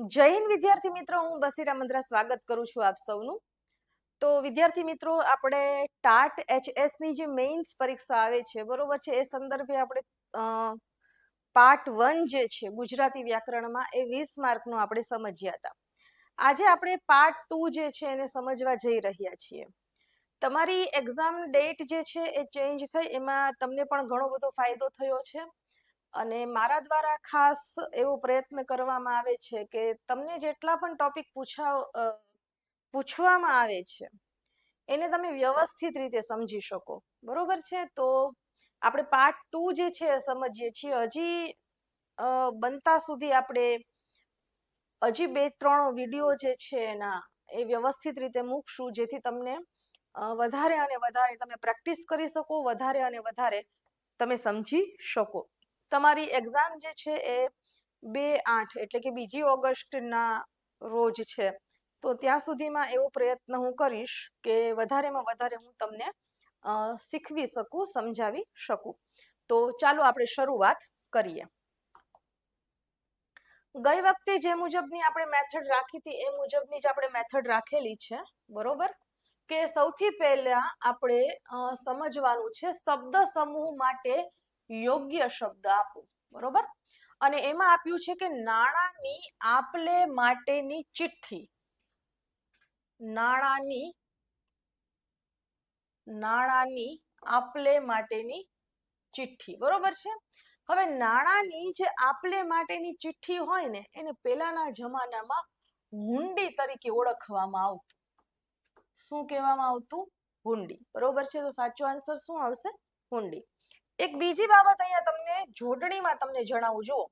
જય હિન્દ વિદ્યાર્થી મિત્રો, હું બસીરા મંદ્રા સ્વાગત કરું છું આપ સૌનું. તો વિદ્યાર્થી મિત્રો, આપણે ટાટ HS ની જે મેઇન્સ પરીક્ષા આવે છે, બરોબર છે, એ સંદર્ભે આપણે પાર્ટ 1 જે છે ગુજરાતી વ્યાકરણમાં એ 20 માર્કનું આપણે સમજ્યા હતા. આજે આપણે પાર્ટ 2 જે છે એને સમજવા જઈ રહ્યા છીએ. તમારી એક્ઝામ ડેટ જે છે એ ચેન્જ થઈ, એમાં તમને પણ ઘણો બધો ફાયદો થયો છે. અને મારા દ્વારા ખાસ એવો પ્રયત્ન કરવામાં આવે છે કે તમને જેટલા પણ ટોપિક પૂછવામાં આવે છે એને તમે વ્યવસ્થિત રીતે સમજી શકો, બરોબર છે. તો આપણે પાર્ટ 2 જે છે સમજીએ છીએ. હજી બનતા સુધી આપણે હજી 2-3 વિડીયો જે છે એના એ વ્યવસ્થિત રીતે મૂકશું, જેથી તમને વધારે અને વધારે તમે પ્રેક્ટિસ કરી શકો, વધારે અને વધારે તમે સમજી શકો. તમારી એક્ઝામ જે છે એ 2/8 એટલે કે 2 ઓગસ્ટના રોજ છે. તો ત્યાં સુધીમાં એવો પ્રયત્ન હું કરીશ કે વધારેમાં વધારે હું તમને શીખવી શકું, સમજાવી શકું. તો ચાલો આપણે શરૂઆત કરીએ. ગઈ વખતે જે મુજબની આપણે મેથડ રાખી હતી એ મુજબની જ આપણે મેથડ રાખેલી છે, બરોબર. કે સૌથી પહેલા આપણે સમજવાનું છે શબ્દ સમૂહ માટે યોગ્ય શબ્દ આપો, બરોબર. અને એમાં આપ્યું છે કે નાણાંની આપ-લે માટેની ચિઠ્ઠી. નાણાંની આપ-લે માટેની ચિઠ્ઠી, બરોબર છે. હવે નાણાંની જે આપ-લે માટેની ચિઠ્ઠી હોય ને એને પહેલાના જમાનામાં હુંડી તરીકે ઓળખવામાં આવતું. શું કહેવામાં આવતું? હુંડી, બરોબર છે. તો સાચો આન્સર શું આવશે? હુંડી. એક બીજી બાબત અહીંયા તમને જોડણીમાં તમને જણાવું. જુઓ,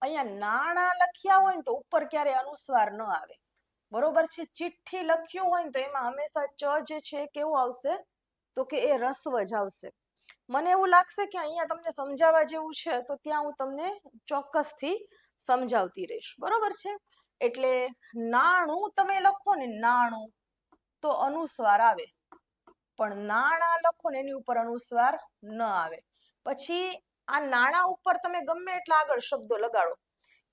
અહીંયા નાણાં લખ્યા હોય ને તો ઉપર ક્યારે અનુસ્વાર ન આવે, બરોબર છે. ચિઠ્ઠી લખ્યું હોય ને તો એમાં હંમેશા ચ જે છે કેવું આવશે? તો કે એ રસ્વ જ આવશે. મને એવું લાગશે કે અહીંયા તમને સમજાવવા જેવું છે તો ત્યાં હું તમને ચોક્કસથી સમજાવતી રહીશ, બરોબર છે. એટલે નાણું તમે લખો ને, નાણું, તો અનુસ્વાર આવે, પણ નાણાં લખો ને એની ઉપર અનુસ્વાર ન આવે. પછી આ નાણાં ઉપર તમે ગમે એટલા આગળ શબ્દો લગાડો,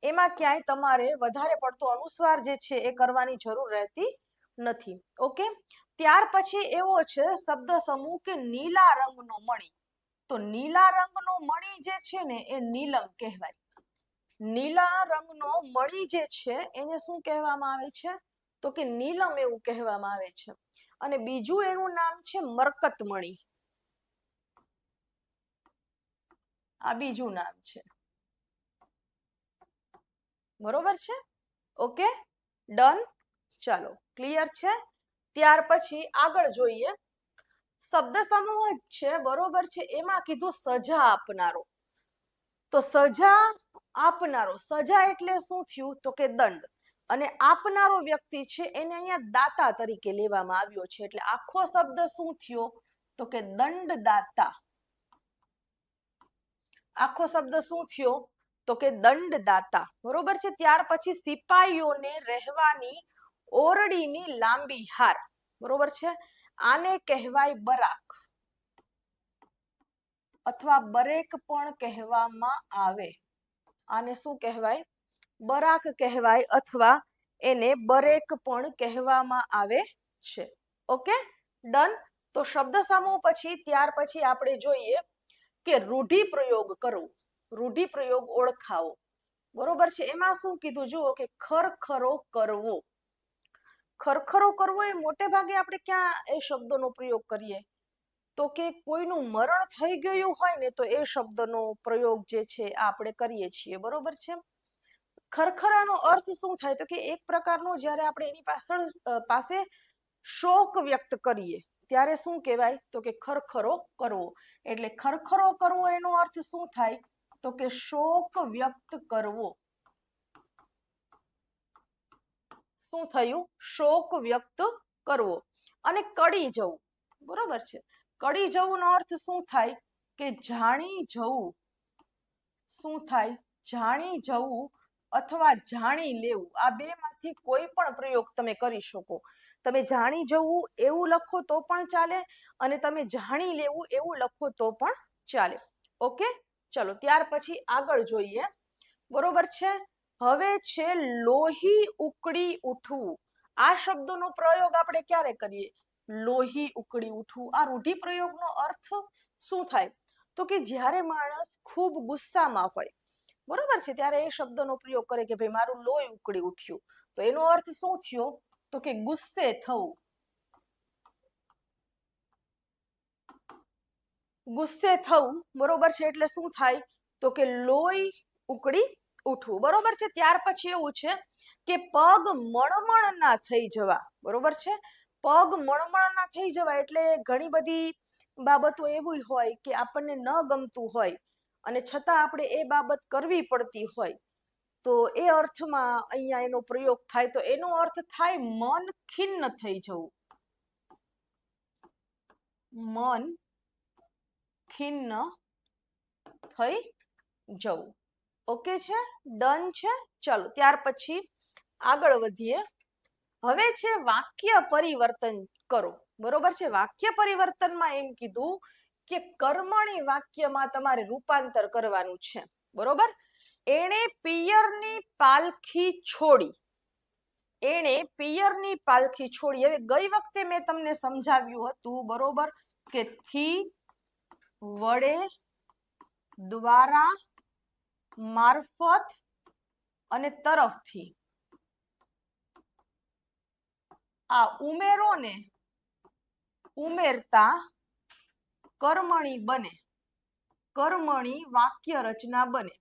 એમાં ક્યાંય તમારે વધારે પડતો અનુસ્વાર જે છે એ કરવાની જરૂર રહેતી નથી. ઓકે. ત્યાર પછી એવો છે શબ્દ સમૂહ કે નીલા રંગનો મણી. તો નીલા રંગનો મણી જે છે ને એ નીલમ કહેવાય. નીલા રંગનો મણી જે છે એને શું કહેવામાં આવે છે? તો કે નીલમ એવું કહેવામાં આવે છે. અને બીજું એનું નામ છે મરકતમણી. આ બીજું નામ છે, બરોબર છે. Okay, done. ચાલો, ક્લિયર છે. ત્યાર પછી આગળ જોઈએ. શબ્દ સમૂહ જ છે, બરોબર છે. એમાં કીધું સજા આપનારો. તો સજા આપનારો, સજા એટલે શું થયું? તો કે દંડ. અને આપનારો વ્યક્તિ છે એને અહીંયા દાતા તરીકે લેવામાં આવ્યો છે. એટલે આખો શબ્દ શું થયો? તો કે દંડદાતા. આખો શબ્દ શું થયો? તો કે દંડદાતા, બરોબર છે. ત્યાર પછી સિપાહીઓને રહેવાની ઓરડીની લાંબી હાર, બરોબર છે. આને કહેવાય બરાક અથવા બરેક પણ કહેવામાં આવે. આને શું કહેવાય? બરાક કહેવાય અથવા એને બરેક પણ કહેવામાં આવે છે. Okay, done. તો શબ્દ સમૂહ પછી ત્યાર પછી આપણે જોઈએ કે રૂઢિપ્રયોગ કરવો, રૂઢિપ્રયોગ ઓળખાવો, બરોબર છે. એમાં શું કીધું? જુઓ કે ખરખરો કરવો. ખરખરો કરવો એ મોટે ભાગે આપણે ક્યાં એ શબ્દનો પ્રયોગ કરીએ? તો કે કોઈનું મરણ થઈ ગયું હોય ને તો એ શબ્દનો પ્રયોગ જે છે આપણે કરીએ છીએ, બરોબર છે. ખરખરાનો અર્થ શું થાય? તો કે એક પ્રકારનો જ્યારે આપણે એની પાસે શોક વ્યક્ત કરીએ ત્યારે શું કહેવાય? તો કે ખરખરો કરવો. એટલે ખરખરો કરવો એનો અર્થ શું થાય? તો કે શોક વ્યક્ત કરવો. શું થયું? શોક વ્યક્ત કરવો. અને કડી જવું, બરોબર છે. કડી જવું નો અર્થ શું થાય? કે જાણી જવું. શું થાય? જાણી જવું અથવા જાણી લેવું. આ બે માંથી કોઈ પણ પ્રયોગ તમે કરી શકો. તમે જાણી જવું એવું લખો તો પણ ચાલે, અને તમે જાણી લેવું એવું લખો તો પણ ચાલે. ઓકે, ચલો ત્યાર પછી આગળ જોઈએ, બરોબર છે. હવે છે લોહી ઉકળી ઉઠવું. આ શબ્દનો પ્રયોગ આપણે ક્યારે કરીએ? લોહી ઉકળી ઉઠવું. આ રૂઢિપ્રયોગનો અર્થ શું થાય? તો કે જ્યારે માણસ ખૂબ ગુસ્સામાં હોય, બરોબર છે, ત્યારે એ શબ્દનો પ્રયોગ કરે કે ભાઈ મારું લોહી ઉકળી ઉઠ્યું. તો એનો અર્થ શું થયો? તો કે ગુસ્સે થવું. ગુસ્સે થવું, બરોબર છે, એટલે શું થાય? તો કે લોહી ઉકળી ઉઠવું, બરોબર છે. ત્યાર પછી એવું છે કે પગ મણમણના થઈ જવા, બરોબર છે. પગ મણમણના થઈ જવા એટલે ઘણી બધી બાબતો એવી હોય કે આપણને ન ગમતું હોય અને છતાં આપણે એ બાબત કરવી પડતી હોય, તો એ અર્થમાં અહીંયા એનો પ્રયોગ થાય. તો એનો અર્થ થાય મન ખિન્ન થઈ જવું. મન ખિન્ન થઈ જવું. ઓકે છે, ડન છે. ચલો ત્યાર પછી આગળ વધીએ. હવે છે વાક્ય પરિવર્તન કરો, બરોબર છે. વાક્ય પરિવર્તનમાં એમ કીધું કે કર્મણી વાક્યમાં તમારે રૂપાંતર કરવાનું છે, બરોબર. એણે પિયરની પાલખી છોડી. એણે પિયરની પાલખી છોડી. હવે ગઈ વખતે મેં તમને સમજાવ્યું હતું, બરોબર, કે થી, વડે, દ્વારા, મારફત અને તરફથી. આ ઉમેરો ને ઉમેરતા કર્મણી બને, કર્મણી વાક્ય રચના બને.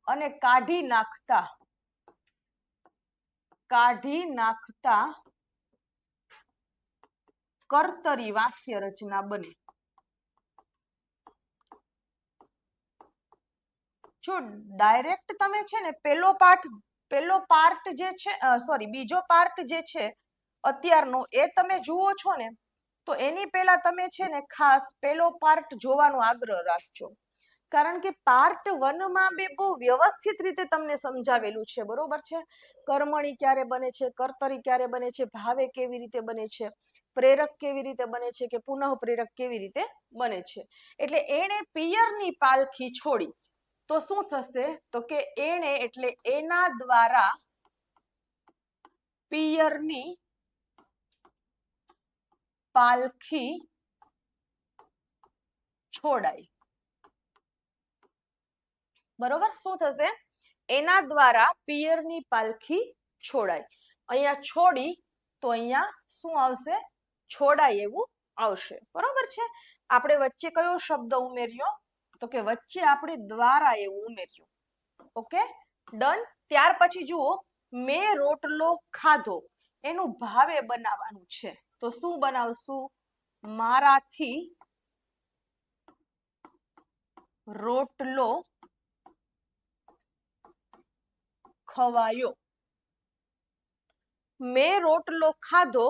અને કાઢી નાખતા કર્તરી વાક્ય રચના બને. જો ડાયરેક્ટ તમે છે ને પેલો પાર્ટ જે છે, સોરી, બીજો પાર્ટ જે છે અત્યારનો, એ તમે જુઓ છો ને, તો એની પહેલા તમે છે ને ખાસ પેલો પાર્ટ જોવાનો આગ્રહ રાખજો. કારણ કે પાર્ટ 1 માં બે બહુ વ્યવસ્થિત રીતે તમને સમજાવેલું છે, બરોબર છે. કર્મણી ક્યારે બને છે, કર્તરી ક્યારે બને છે, ભાવે કેવી રીતે બને છે, પ્રેરક કેવી રીતે બને છે, કે પુનઃ પ્રેરક કેવી રીતે બને છે. એટલે એણે પિયરની પાલખી છોડી. તો શું થશે? તો કે એણે એટલે એના દ્વારા પિયરની પાલખી છોડાઈ. બરોબર. શું થશે? એના દ્વારા પિયરની પાલખી છોડાઈ. અહીંયા છોડી, તો અહીંયા શું આવશે? છોડાય એવું આવશે, બરોબર છે. આપણે વચ્ચે કયો શબ્દ ઉમેર્યો? તો કે વચ્ચે આપણે દ્વારા એવું ઉમેર્યું. Okay, done. ત્યાર પછી જુઓ, મેં રોટલો ખાધો. એનું ભાવે બનાવવાનું છે. તો શું બનાવશું? મારાથી રોટલો ખવાયો. મેં રોટલો ખાધો,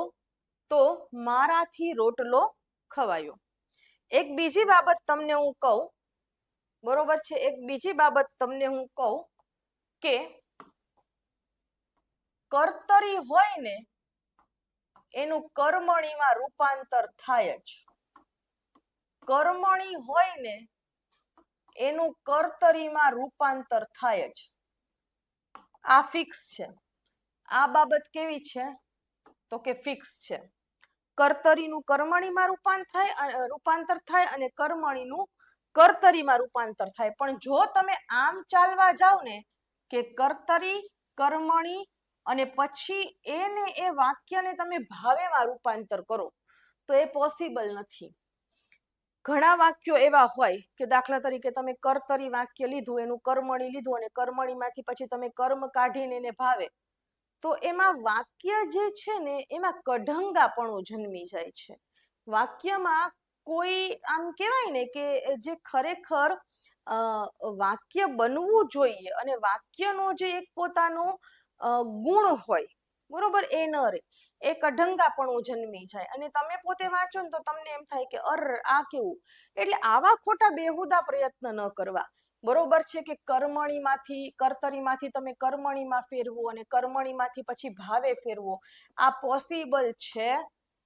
તો મારાથી રોટલો ખવાયો. એક બીજી બાબત તમને હું કહું, બરોબર છે, એક બીજી બાબત તમને હું કહું કે કર્તરી હોય ને એનું કર્મણીમાં રૂપાંતર થાય જ. કર્મણી હોય ને એનું કર્તરીમાં રૂપાંતર થાય જ. આ ફિક્સ છે. આ બાબત કેવી છે? તો કે ફિક્સ છે. કર્તરીનું કર્મણીમાં રૂપાંતર થાય અને કર્મણીનું કર્તરીમાં રૂપાંતર થાય. પણ જો તમે આમ ચાલવા જાવ ને કે કર્તરી, કર્મણી અને પછી એ વાક્યને તમે ભાવેમાં રૂપાંતર કરો, તો એ પોસિબલ નથી. ઘણા વાક્યો એવા હોય કે દાખલા તરીકે તમે કર્તરી વાક્ય લીધું, એનું કર્મણી લીધું અને કર્મણીમાંથી પછી તમે કર્મ કાઢીને એને ભાવે, તો એમાં વાક્ય જે છે ને એમાં કઢંગાપણું જન્મી જાય છે. વાક્યમાં કોઈ આમ કહેવાય ને કે જે ખરેખર વાક્ય બનવું જોઈએ અને વાક્યનો જે એક પોતાનો ગુણ હોય, બરોબર, એ ન રહે. એ કઢંગાપણું જન્મી જાય અને તમે પોતે વાંચો ને તો તમને એમ થાય કે આ કેવું. એટલે આવા ખોટા બેહુદા પ્રયત્ન ન કરવા. બરોબર છે કે કર્મણીમાંથી, કર્તરીમાંથી તમે કર્મણીમાં ફેરવો અને કર્મણીમાંથી પછી ભાવે ફેરવો, આ પોસિબલ છે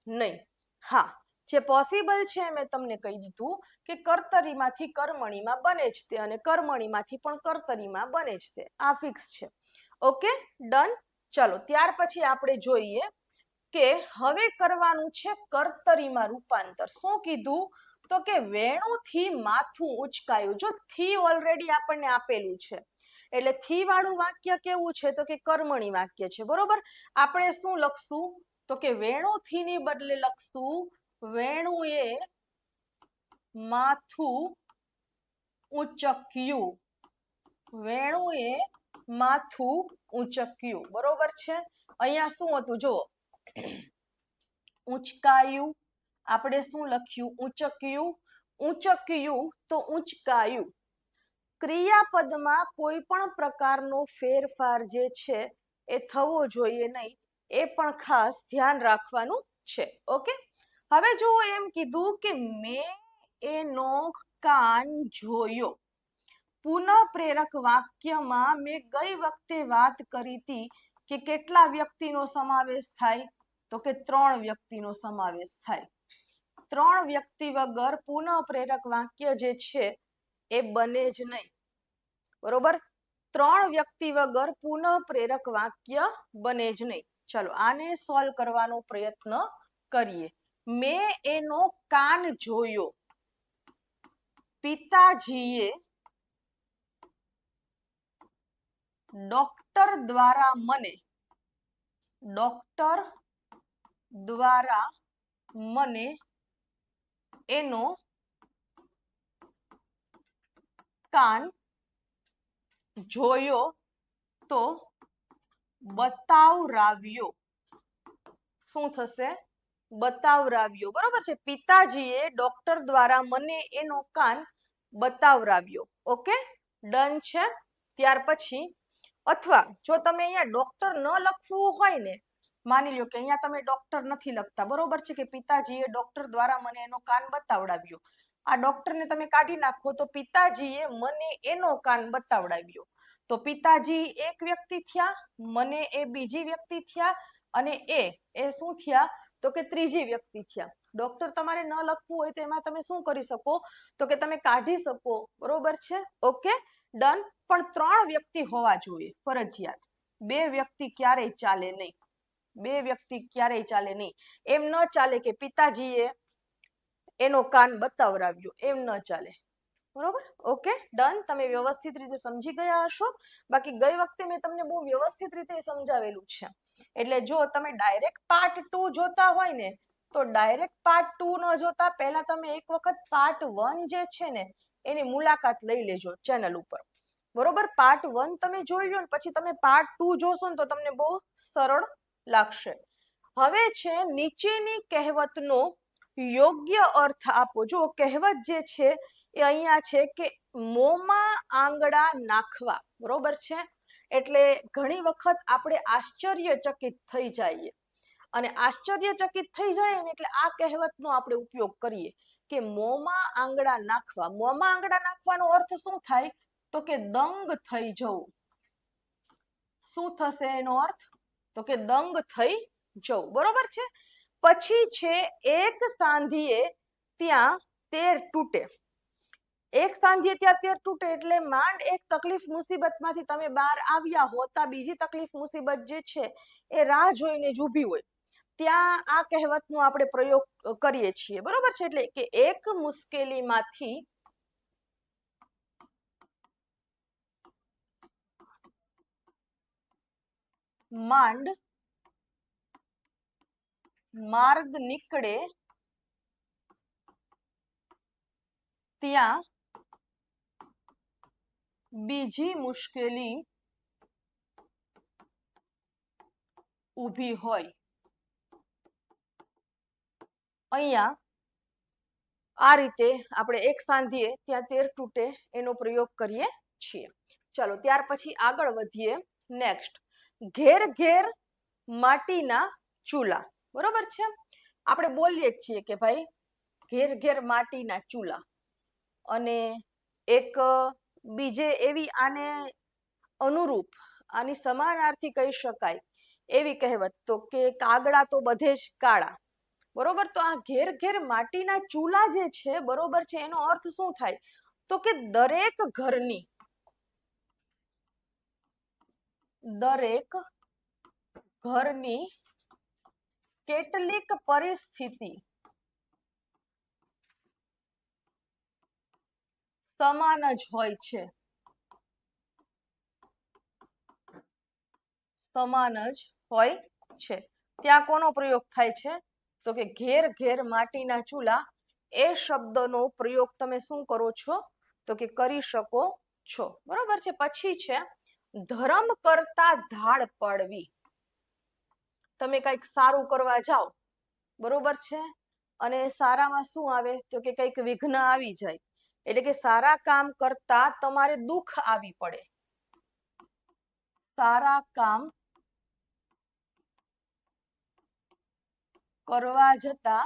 નહીં. હા, જે પોસિબલ છે મેં તમને કહી દીધું કે કર્તરીમાંથી કર્મણીમાં બને જ તે અને કર્મણીમાંથી પણ કર્તરીમાં બને જ તે, આ ફિક્સ છે. Okay, done. ચલો ત્યાર પછી આપણે જોઈએ કે હવે કરવાનું છે કર્તરીમાં રૂપાંતર. શું કીધું? તો કે વેણુથી માથું ઉચકાયું. જો થી ઓલરેડી આપણને આપેલું છે એટલે થી વાળું વાક્ય કેવું છે? તો કે કર્મણી વાક્ય છે, બરોબર. આપણે શું લખશું? તો કે વેણુથી ની બદલે લખશું વેણુએ માથું ઉચક્યું. વેણુએ માથું ઉચક્યું, બરોબર છે. અહીંયા શું હતું જુઓ, ઉચકાયું. આપણે શું લખ્યું? ઉચક્યું. ઉચક્યું તો ઉચકાયું. ક્રિયાપદમાં કોઈ પણ પ્રકારનો ફેરફાર જે છે એ થવો જોઈએ નહીં, એ પણ ખાસ ધ્યાન રાખવાનું છે. ઓકે, હવે જો એમ કીધું કે મેં એનો કાન જોયો. પુનઃ પ્રેરક વાક્યમાં મેં ગઈ વખતે વાત કરી હતી કે કેટલા વ્યક્તિનો સમાવેશ થાય? તો કે 3 વ્યક્તિનો સમાવેશ થાય. 3 વ્યક્તિ વગર પુનઃ પ્રેરક વાક્ય જે છે એ બને જ નહીં, બરોબર. 3 વ્યક્તિ વગર પુનઃ પ્રેરક વાક્ય બને જ નહીં. ચલો આને સોલ્વ કરવાનો પ્રયત્ન કરીએ. મેં એનો કાન જોયો. પિતાજીએ ડોક્ટર દ્વારા મને એનો કાન જોયો તો બતાવરાવ્યો. શું થશે? બતાવરાવ્યો, બરોબર છે. પિતાજીએ ડોક્ટર દ્વારા મને એનો કાન બતાવરાવ્યો. ઓકે, ડન છે. ત્યાર પછી અથવા જો તમે અહીંયા ડોક્ટર ન લખવું હોય ને, માની લો કે અહીંયા તમે ડોક્ટર નથી લખતા, બરોબર છે, કે પિતાજીએ ડોક્ટર દ્વારા મને એનો કાન બતાવડાવ્યો. આ ડોક્ટરને તમે કાઢી નાખો તો પિતાજીએ મને એનો કાન બતાવડાવ્યો. તો પિતાજી એક વ્યક્તિ થયા, મને એ બીજી વ્યક્તિ થયા અને એ શું થયા? તો કે ત્રીજી વ્યક્તિ થયા. ડોક્ટર તમારે ન લખવું હોય તો એમાં તમે શું કરી શકો? તો કે તમે કાઢી શકો, બરોબર છે. Okay, done. પણ 3 વ્યક્તિ હોવા જોઈએ ફરજિયાત. 2 વ્યક્તિ ક્યારેય ચાલે નહીં. 2 વ્યક્તિ ક્યારેય ચાલે નહીં. એમ ન ચાલે કે પિતાજીએ એનો કાન બતાવરાવ્યો, એમ ન ચાલે, બરોબર. Okay, done. તમે વ્યવસ્થિત રીતે સમજી ગયા હશો. બાકી ગઈ વખતે મેં તમને બહુ વ્યવસ્થિત રીતે સમજાવેલું છે. એટલે જો તમે ડાયરેક્ટ પાર્ટ 2 જોતા હોય ને, તો ડાયરેક્ટ પાર્ટ 2 ન જોતા પહેલા તમે એક વખત પાર્ટ 1 જે છે ને એની મુલાકાત લઈ લેજો ચેનલ ઉપર, બરોબર. પાર્ટ 1 તમે જોઈ લો ને પછી તમે પાર્ટ 2 જોશો ને તો તમને બહુ સરળ લાગશે. હવે છે નીચેની કહેવતનો યોગ્ય અર્થ આપો. જો કહેવત જે છે એ અહીંયા છે કે મોંમાં આંગળા નાખવા, બરોબર છે. એટલે ઘણી વખત આપણે આશ્ચર્યચકિત થઈ જઈએ અને આશ્ચર્યચકિત થઈ જાય ને એટલે આ કહેવતનો આપણે ઉપયોગ કરીએ કે મોંમાં આંગળા નાખવા. મોંમાં આંગળા નાખવાનો અર્થ શું થાય? તો કે દંગ થઈ જવું. શું થશે એનો અર્થ? તો કે દંગ થઈ જવું, બરોબર છે. પછી છે એક સાંધીએ ત્યાં 13 તૂટે. એક સાંધીએ ત્યાં 13 તૂટે એટલે માંડ એક તકલીફ મુસીબતમાંથી તમે બહાર આવ્યા હોતા બીજી તકલીફ મુસીબત જે છે એ રાહ જોઈને જ ઊભી હોય, ત્યાં આ કહેવતનો આપણે પ્રયોગ કરીએ છીએ, બરોબર છે. એટલે કે એક મુશ્કેલીમાંથી માંડ માર્ગ નીકળે ત્યાં બીજી મુશ્કેલી ઊભી હોય. અહીંયા આ રીતે આપણે એક સાંધીએ ત્યાં 13 તૂટે એનો પ્રયોગ કરીએ છીએ. ચલો ત્યાર પછી આગળ વધીએ. નેક્સ્ટ, ઘેર ઘેર માટીના ચૂલા, બરોબર છે. આપણે બોલીએ છીએ કે ભાઈ ઘેર ઘેર માટીના ચૂલા, અને એક બીજે એવી આને અનુરૂપ આની સમાનાર્થી કહી શકાય એવી કહેવત તો કે કાગડા તો બધે જ કાળા. બરોબર. તો આ ઘેર ઘેર માટીના ચૂલા જે છે, બરોબર છે, એનો અર્થ શું થાય? તો કે દરેક ઘરની કેટલીક પરિસ્થિતિ સમાન જ હોય છે. સમાન જ હોય છે. ત્યાં કોનો પ્રયોગ થાય છે? તો કે ઘેર ઘેર માટીના ચૂલા. એ શબ્દનો પ્રયોગ તમે શું કરો છો? તો કે કરી શકો છો. બરોબર છે. પછી છે ધર્મ કરતા ધાડ પડવી. તમે કંઈક સારું કરવા જાઓ, બરોબર છે, અને સારામાં શું આવે? તો કે કંઈક વિઘ્ન આવી જાય. એટલે કે સારા કામ કરતા તમારે દુઃખ આવી પડે. સારા કામ કરવા જતા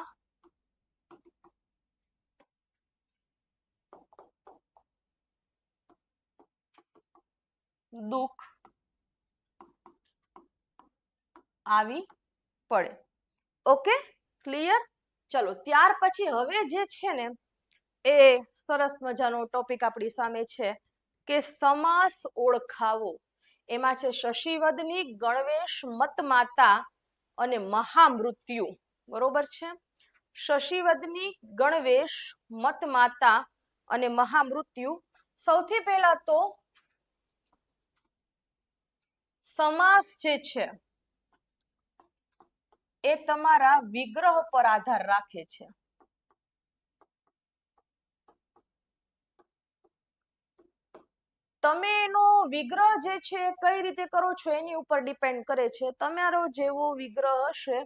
દુઃખ આવી પડે. Okay, clear? ચલો, ત્યાર પછી હવે જે છે ને એ સરસ મજાનો ટોપિક આપણી સામે છે કે સમાસ ઓળખાવો. એમાં છે શશીવદની, ગણવેશ, મતમાતા અને મહામૃત્યુ. બરોબર છે. શશીવદની, ગણવેશ, મતમાતા અને મહામૃત્યુ. સૌથી પહેલા તો સમાસ જે છે એ તમારા વિગ્રહ પર આધાર રાખે છે. તમે એનો વિગ્રહ જે છે કઈ રીતે કરો છો એની ઉપર ડિપેન્ડ કરે છે. તમારો જેવો વિગ્રહ હશે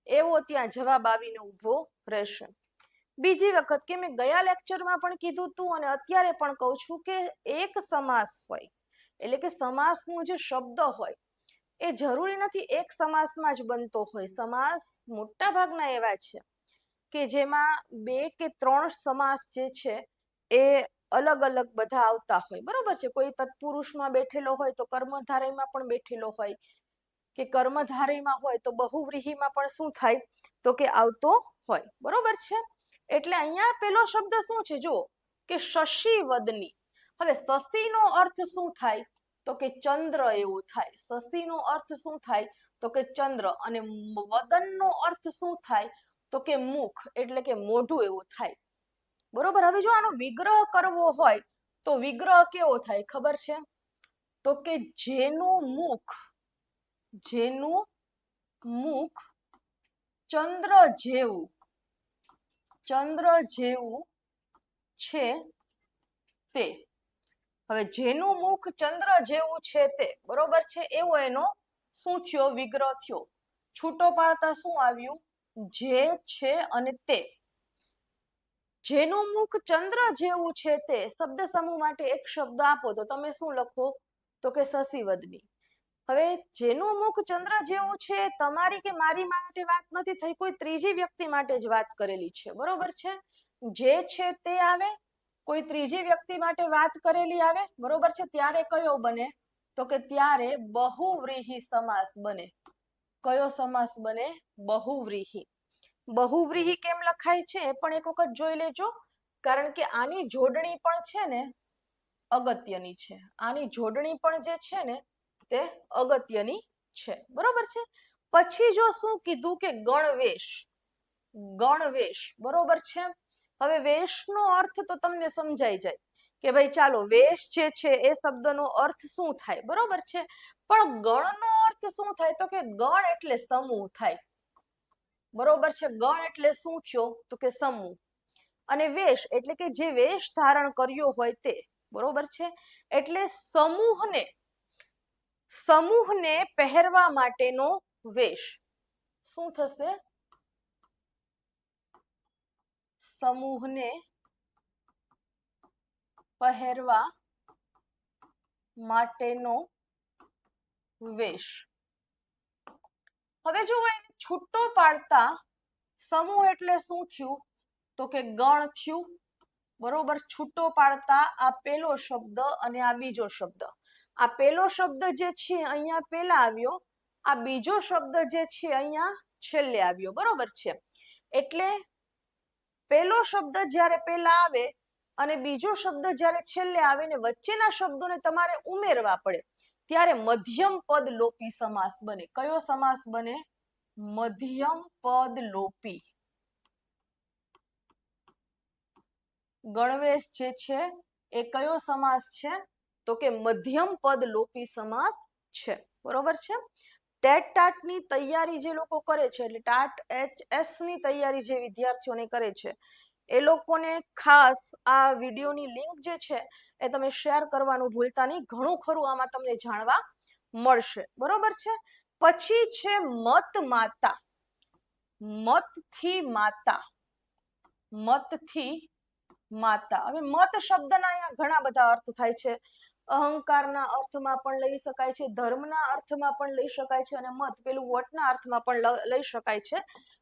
એવો ત્યાં જવાબ આવીને ઊભો રહેશે. બીજી વખત કે મેં ગયા લેક્ચરમાં પણ કીધું હતું અને અત્યારે પણ કહું છું કે એક સમાસ હોય એટલે કે સમાસનો જે શબ્દ હોય એ જરૂરી નથી એક સમાસમાં જ બનતો હોય. સમાસ મોટા ભાગના એવા છે કે જેમાં 2 કે 3 સમાસ જે છે એ અલગ અલગ બધા આવતા હોય. બરોબર છે. કોઈ તત્પુરુષમાં બેઠેલો હોય તો કર્મધારયમાં પણ બેઠેલો હોય, કે કર્મધારયમાં હોય તો બહુવ્રીહિમાં પણ શું થાય? તો કે આવતો હોય. બરોબર છે. એટલે અહીંયા પેલો શબ્દ શું છે? જુઓ કે શશીવદની. હવે શશીનો અર્થ શું થાય? તો કે ચંદ્ર એવો થાય. શશીનો અર્થ શું થાય? તો કે ચંદ્ર. અને વદનનો અર્થ શું થાય? તો કે મુખ, એટલે કે મોઢું એવું થાય. બરોબર. હવે જો આનો વિગ્રહ કરવો હોય તો વિગ્રહ કેવો થાય ખબર છે? તો કે જેનું મુખ ચંદ્ર જેવું છે તે. હવે જેનું મુખ ચંદ્ર જેવું છે તે, બરોબર છે, એવો એનો શું થયો? વિગ્રહ થયો. છૂટો પાડતા શું આવ્યું? જે છે અને તે. જેનું મુખ ચંદ્ર જેવું છે તે શબ્દ સમૂહ માટે એક શબ્દ આપો તો તમે શું લખો? તો કે શશીવદની. હવે જેનું મુખ ચંદ્ર જેવું છે તમારી કે મારી માટે વાત નથી થઈ, કોઈ ત્રીજી વ્યક્તિ માટે જ વાત કરેલી છે. બરોબર છે. જે છે તે આવે, કોઈ ત્રીજી વ્યક્તિ માટે વાત કરેલી આવે. બરોબર છે. ત્યારે કયો બને? તો કે ત્યારે બહુવ્રીહી સમાસ બને. કયો સમાસ બને? બહુવ્રીહી. બહુવ્રીહી કેમ લખાય છે એ પણ એક વખત જોઈ લેજો, કારણ કે આની જોડણી પણ છે ને અગત્યની છે. આની જોડણી પણ જે છે ને તે અગત્યની છે. બરોબર છે. પછી જો શું કીધું કે ગણવેશ. બરોબર છે. હવે વેશનો અર્થ તો તમને સમજાઈ જાય કે ભાઈ ચાલો વેશ જે છે એ શબ્દનો અર્થ શું થાય. બરોબર છે. પણ ગણનો અર્થ શું થાય? તો કે ગણ એટલે સમૂહ થાય. બરોબર છે. ગણ એટલે શું થયો? તો કે સમૂહ. અને વેશ એટલે કે જે વેશ ધારણ કર્યો હોય તે. બરોબર છે. એટલે સમૂહને પહેરવા માટેનો વેશ શું થશે? સમૂહને પહેરવા માટેનો વેશ. હવે જો છૂટો પાડતા સમૂહ એટલે શું થયું? તો કે ગણ થયું. બરોબર. છૂટો પાડતા આ પેલો શબ્દ અને આ બીજો શબ્દ. આ પેલો શબ્દ જે છે અહીંયા પેલા આવ્યો, આ બીજો શબ્દ જે છે અહીંયા છેલ્લે આવ્યો. બરોબર છે. એટલે પેલો શબ્દ જ્યારે પહેલા આવે અને બીજો શબ્દ જ્યારે છેલ્લે આવે ને વચ્ચેના શબ્દોને તમારે ઉમેરવા પડે ત્યારે મધ્યમ પદ લોપી સમાસ બને. કયો સમાસ બને? મધ્યમ પદ લોપી. ગણવેશ જે છે એ કયો સમાસ છે? તો કે મધ્યમ પદ લોપી સમાસ છે. બરોબર છે. ટેટ ટાટની તૈયારી જે લોકો કરે છે, એટલે ટાટ HS ની તૈયારી જે વિદ્યાર્થીઓને કરે છે, એ લોકોને ખાસ આ વિડીયોની લિંક જે છે એ તમે શેર કરવાનું ભૂલતા નહીં. ઘણું ખરું આમાં તમને જાણવા મળશે. બરોબર છે. પછી છે મત માતા. મતથી માતા. મતથી માતા. હવે મત શબ્દના અહીંયા ઘણા બધા અર્થ થાય છે. અહંકારના અર્થમાં પણ લઈ શકાય છે, ધર્મના અર્થમાં પણ લઈ શકાય છે, અને મત પેલું વોટના અર્થમાં પણ લઈ શકાય છે.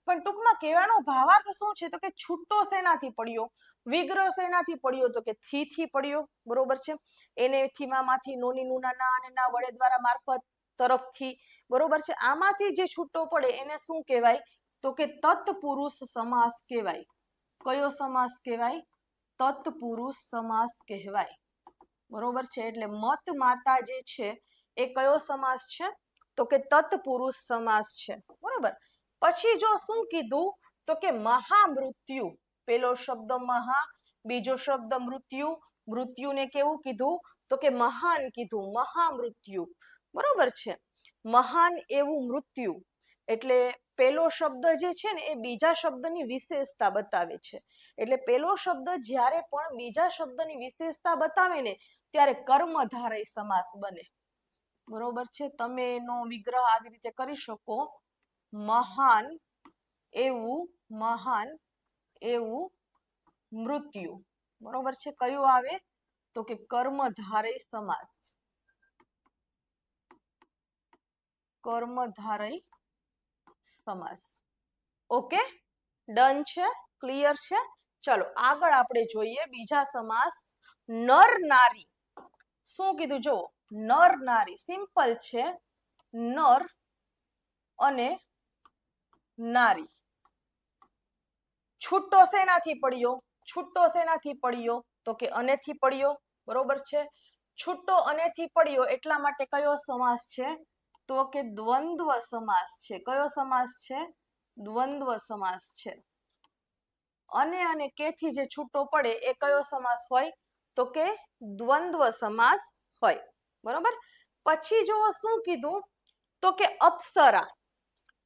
પણ ટૂંકમાં કહેવાનો ભાવાર્થ શું છે? તો કે છૂટો શેનાથી પડ્યો? વિગ્રહ શેનાથી પડ્યો? તો કે થી પડ્યો. બરોબર છે. એને થીમાંથી નોની નુના ના અને ના વડે દ્વારા મારફત તરફથી. બરોબર છે. આમાંથી જે છૂટો પડે એને શું કહેવાય? તો કે તત્પુરુષ સમાસ કહેવાય. કયો સમાસ કહેવાય? તત્પુરુષ સમાસ કહેવાય. બરોબર છે. એટલે મત માતા જે છે એ કયો સમાસ છે? તો કે તત્પુરુષ સમાસ છે. બરોબર. પછી જો શું કીધું? તો કે મહામૃત્યુ. પેલો શબ્દ મહા, બીજો શબ્દ મૃત્યુ. મૃત્યુને કેવું કીધું? તો કે મહાન કીધું. મહામૃત્યુ. બરોબર છે. મહાન એવું મૃત્યુ. એટલે પેલો શબ્દ જે છે ને એ બીજા શબ્દની વિશેષતા બતાવે છે. એટલે પેલો શબ્દ જ્યારે પણ બીજા શબ્દની વિશેષતા બતાવે ને ત્યારે કર્મધારય સમાસ બને. બરોબર છે. તમે એનો વિગ્રહ આવી રીતે કરી શકો. મહાન એવું મૃત્યુ. બરોબર છે. કયું આવે? તો કે કર્મધારય સમાસ. કર્મધારય સમાસ. ઓકે, ડન છે? ક્લિયર છે? ચલો આગળ આપણે જોઈએ બીજા સમાસ. નર નારી. શું કીધું? જો નર નારી સિમ્પલ છે. નર અને નારી. છૂટો શેનાથી પડ્યો? છૂટો શેનાથી પડ્યો? તો કે અનેથી પડ્યો. બરોબર છે. છૂટો અનેથી પડ્યો એટલા માટે કયો સમાસ છે? તો કે દ્વંદ્વ સમાસ છે. કયો સમાસ છે? દ્વંદ્વ સમાસ છે. અને કેથી જે છૂટો પડે એ કયો સમાસ હોય? તો કે દ્વંદ્વ સમાસ હોય. બરોબર. પછી જો શું કીધું? તો કે અપ્સરા.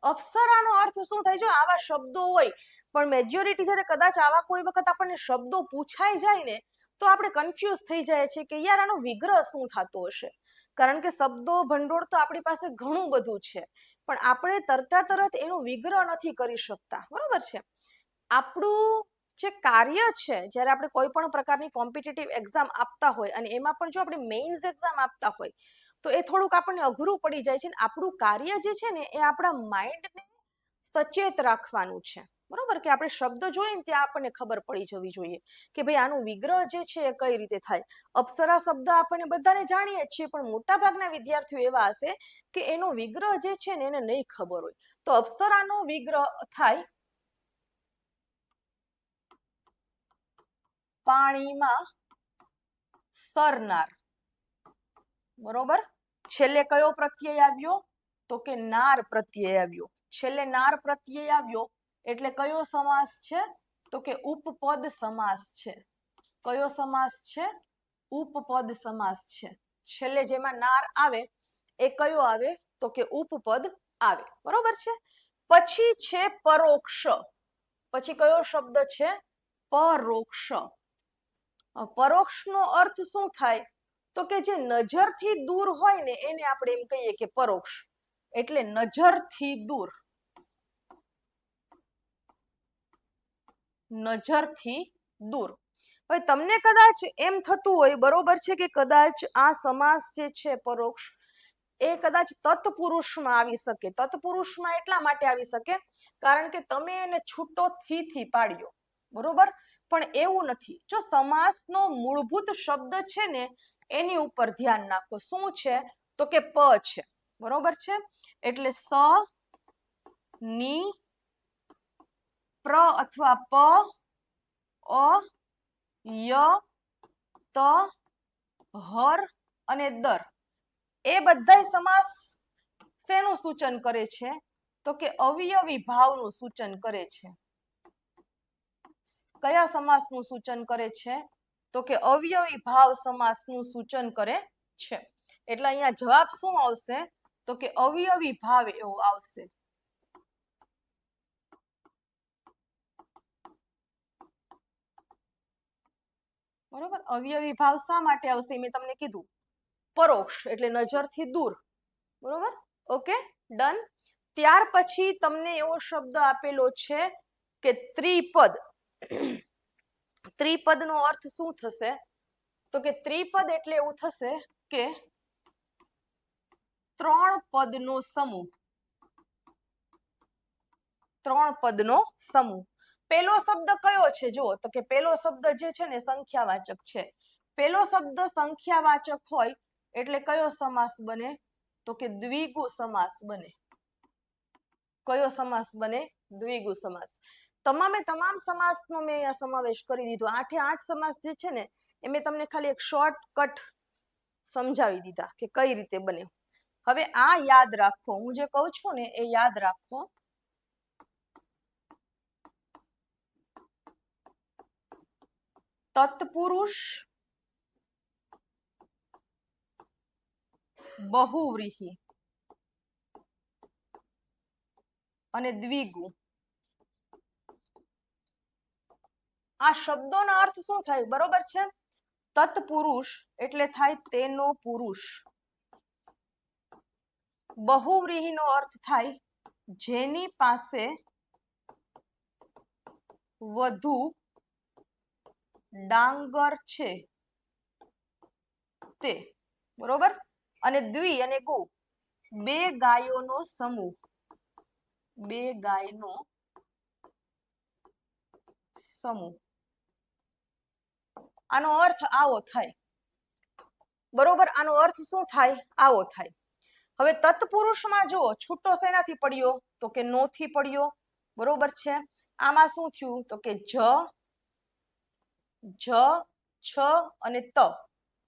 અપ્સરાનો અર્થ શું થાય? જો આવા શબ્દો હોય પણ મેજોરિટી જ્યારે કદાચ આવા કોઈ વખત આપણને શબ્દો પૂછાઈ જાય ને તો આપણે કન્ફ્યુઝ થઈ જાય છે કે યાર આનો વિગ્રહ શું થતો હશે. કારણ કે શબ્દો ભંડોળ તો આપણી પાસે ઘણું બધું છે પણ આપણે તરત એનો વિગ્રહ નથી કરી શકતા. બરોબર છે. આપણું જે કાર્ય છે, જ્યારે આપણે કોઈ પણ પ્રકારની કોમ્પિટિટિવ એક્ઝામ આપતા હોય અને એમાં પણ જો આપણે મેઇન્સ એક્ઝામ આપતા હોય તો એ થોડુંક આપણને અઘરું પડી જાય છે. આપણું કાર્ય જે છે ને એ આપણા માઇન્ડને સચેત રાખવાનું છે. બરોબર કે આપણે શબ્દ જોઈએ ને ત્યાં આપણને ખબર પડી જવી જોઈએ કે ભાઈ આનું વિગ્રહ જે છે એ કઈ રીતે થાય. અપ્સરા શબ્દ આપણને બધાને જાણીએ છીએ પણ મોટાભાગના વિદ્યાર્થીઓ એવા હશે કે એનો વિગ્રહ જે છે ને એને નહીં ખબર હોય. તો અપ્સરાનો વિગ્રહ થાય પાણીમાં સરનાર. બરોબર. છેલ્લે કયો પ્રત્યય આવ્યો? તો કે નાર પ્રત્યય આવ્યો. છેલ્લે નાર પ્રત્યય આવ્યો એટલે કયો સમાસ છે? તો કે ઉપપદ સમાસ છે. કયો સમાસ છે? ઉપપદ સમાસ છે. છેલ્લે જેમાં નાર આવે એ કયો આવે? તો કે ઉપપદ આવે. બરોબર છે. પછી છે પરોક્ષ. પછી કયો શબ્દ છે? પરોક્ષ. પરોક્ષનો અર્થ શું થાય? તો કે જે નજરથી દૂર હોય ને એને આપણે એમ કહીએ કે પરોક્ષ. એટલે નજરથી દૂર. નજરથી દૂર. હવે તમને કદાચ એમ થતું હોય, બરોબર છે, કે કદાચ આ સમાસ જે છે પરોક્ષ એ કદાચ તત્પુરુષમાં આવી શકે. તત્પુરુષમાં એટલા માટે આવી શકે કારણ કે તમે એને છૂટો થી પાડ્યો. બરોબર. પણ એવું નથી. જો સમાસનો મૂળભૂત શબ્દ છે ને એની ઉપર ધ્યાન નાખો. શું છે? તો કે પ છે. બરોબર છે. એટલે સ ની પ્ર અથવા પ, અ, ય, ત, હર અને દર એ બધાય સમાસ શેનું સૂચન કરે છે? તો કે અવયવી ભાવનું સૂચન કરે છે. કયા સમાસનું સૂચન કરે છે? તો કે અવયવી ભાવ સમાસનું સૂચન કરે છે. એટલે અહીંયા જવાબ શું આવશે? તો કે અવયવી ભાવ એવો આવશે. બરોબર, અવયવી ભાવ શા માટે આવશે મેં તમને કીધું, પરોક્ષ એટલે નજરથી દૂર. બરોબર, ઓકે, ડન. ત્યાર પછી તમને એવો શબ્દ આપેલો છે કે ત્રિપદ. ત્રિપદનો અર્થ શું થશે? તો કે ત્રિપદ એટલે એવું થશે કે ત્રણ પદનો સમૂહ. ત્રણ પદનો સમૂહ. પેલો શબ્દ કયો છે? જુઓ તો કે પેલો શબ્દ જે છે ને સંખ્યાવાચક છે. પેલો શબ્દ સંખ્યાવાચક હોય એટલે કયો સમાસ બને? તો કે દ્વિગુ સમાસ બને. કયો સમાસ બને? દ્વિગુ સમાસ. તમામે તમામ સમાસનો મેં અહીંયા સમાવેશ કરી દીધો. 8 એ 8 સમાસ જે છે ને એ મેં તમને ખાલી એક શોર્ટકટ સમજાવી દીધા કે કઈ રીતે બને. હવે આ યાદ રાખો, હું જે કહું છું ને એ યાદ રાખો. તત્પુરુષ, બહુવ્રીહી અને દ્વિગુ આ શબ્દોનો અર્થ શું થાય? બરોબર છે, તત્પુરુષ એટલે થાય તેનો પુરુષ. બહુવ્રીહીનો અર્થ થાય જેની પાસે વધુ ડાંગર છે તે. બરોબર, અને દ્વિ અને ગુ બે ગાયોનો સમૂહ. બે ગાયનો સમૂહ. આનો અર્થ આવો થાય. બરોબર, આનો અર્થ શું થાય? આવો થાય. હવે તત્પુરુષમાં જુઓ છૂટો શેનાથી પડ્યો? તો કે નો થી પડ્યો. બરોબર છે, આમાં શું થયું? તો કે જ, છ અને ત.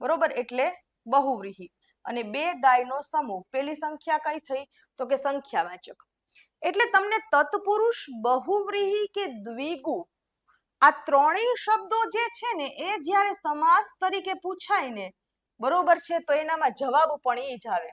બરોબર, એટલે બહુવ્રીહી. અને બે ગાયનો સમૂહ. પેલી સંખ્યા કઈ થઈ? તો કે સંખ્યાવાચક. એટલે તમને તત્પુરુષ, બહુવ્રીહી કે દ્વિગુ આ ત્રણેય શબ્દો જે છે ને એ જ્યારે સમાસ તરીકે પૂછાય ને, બરોબર છે, તો એનામાં જવાબ પણ એ જ આવે.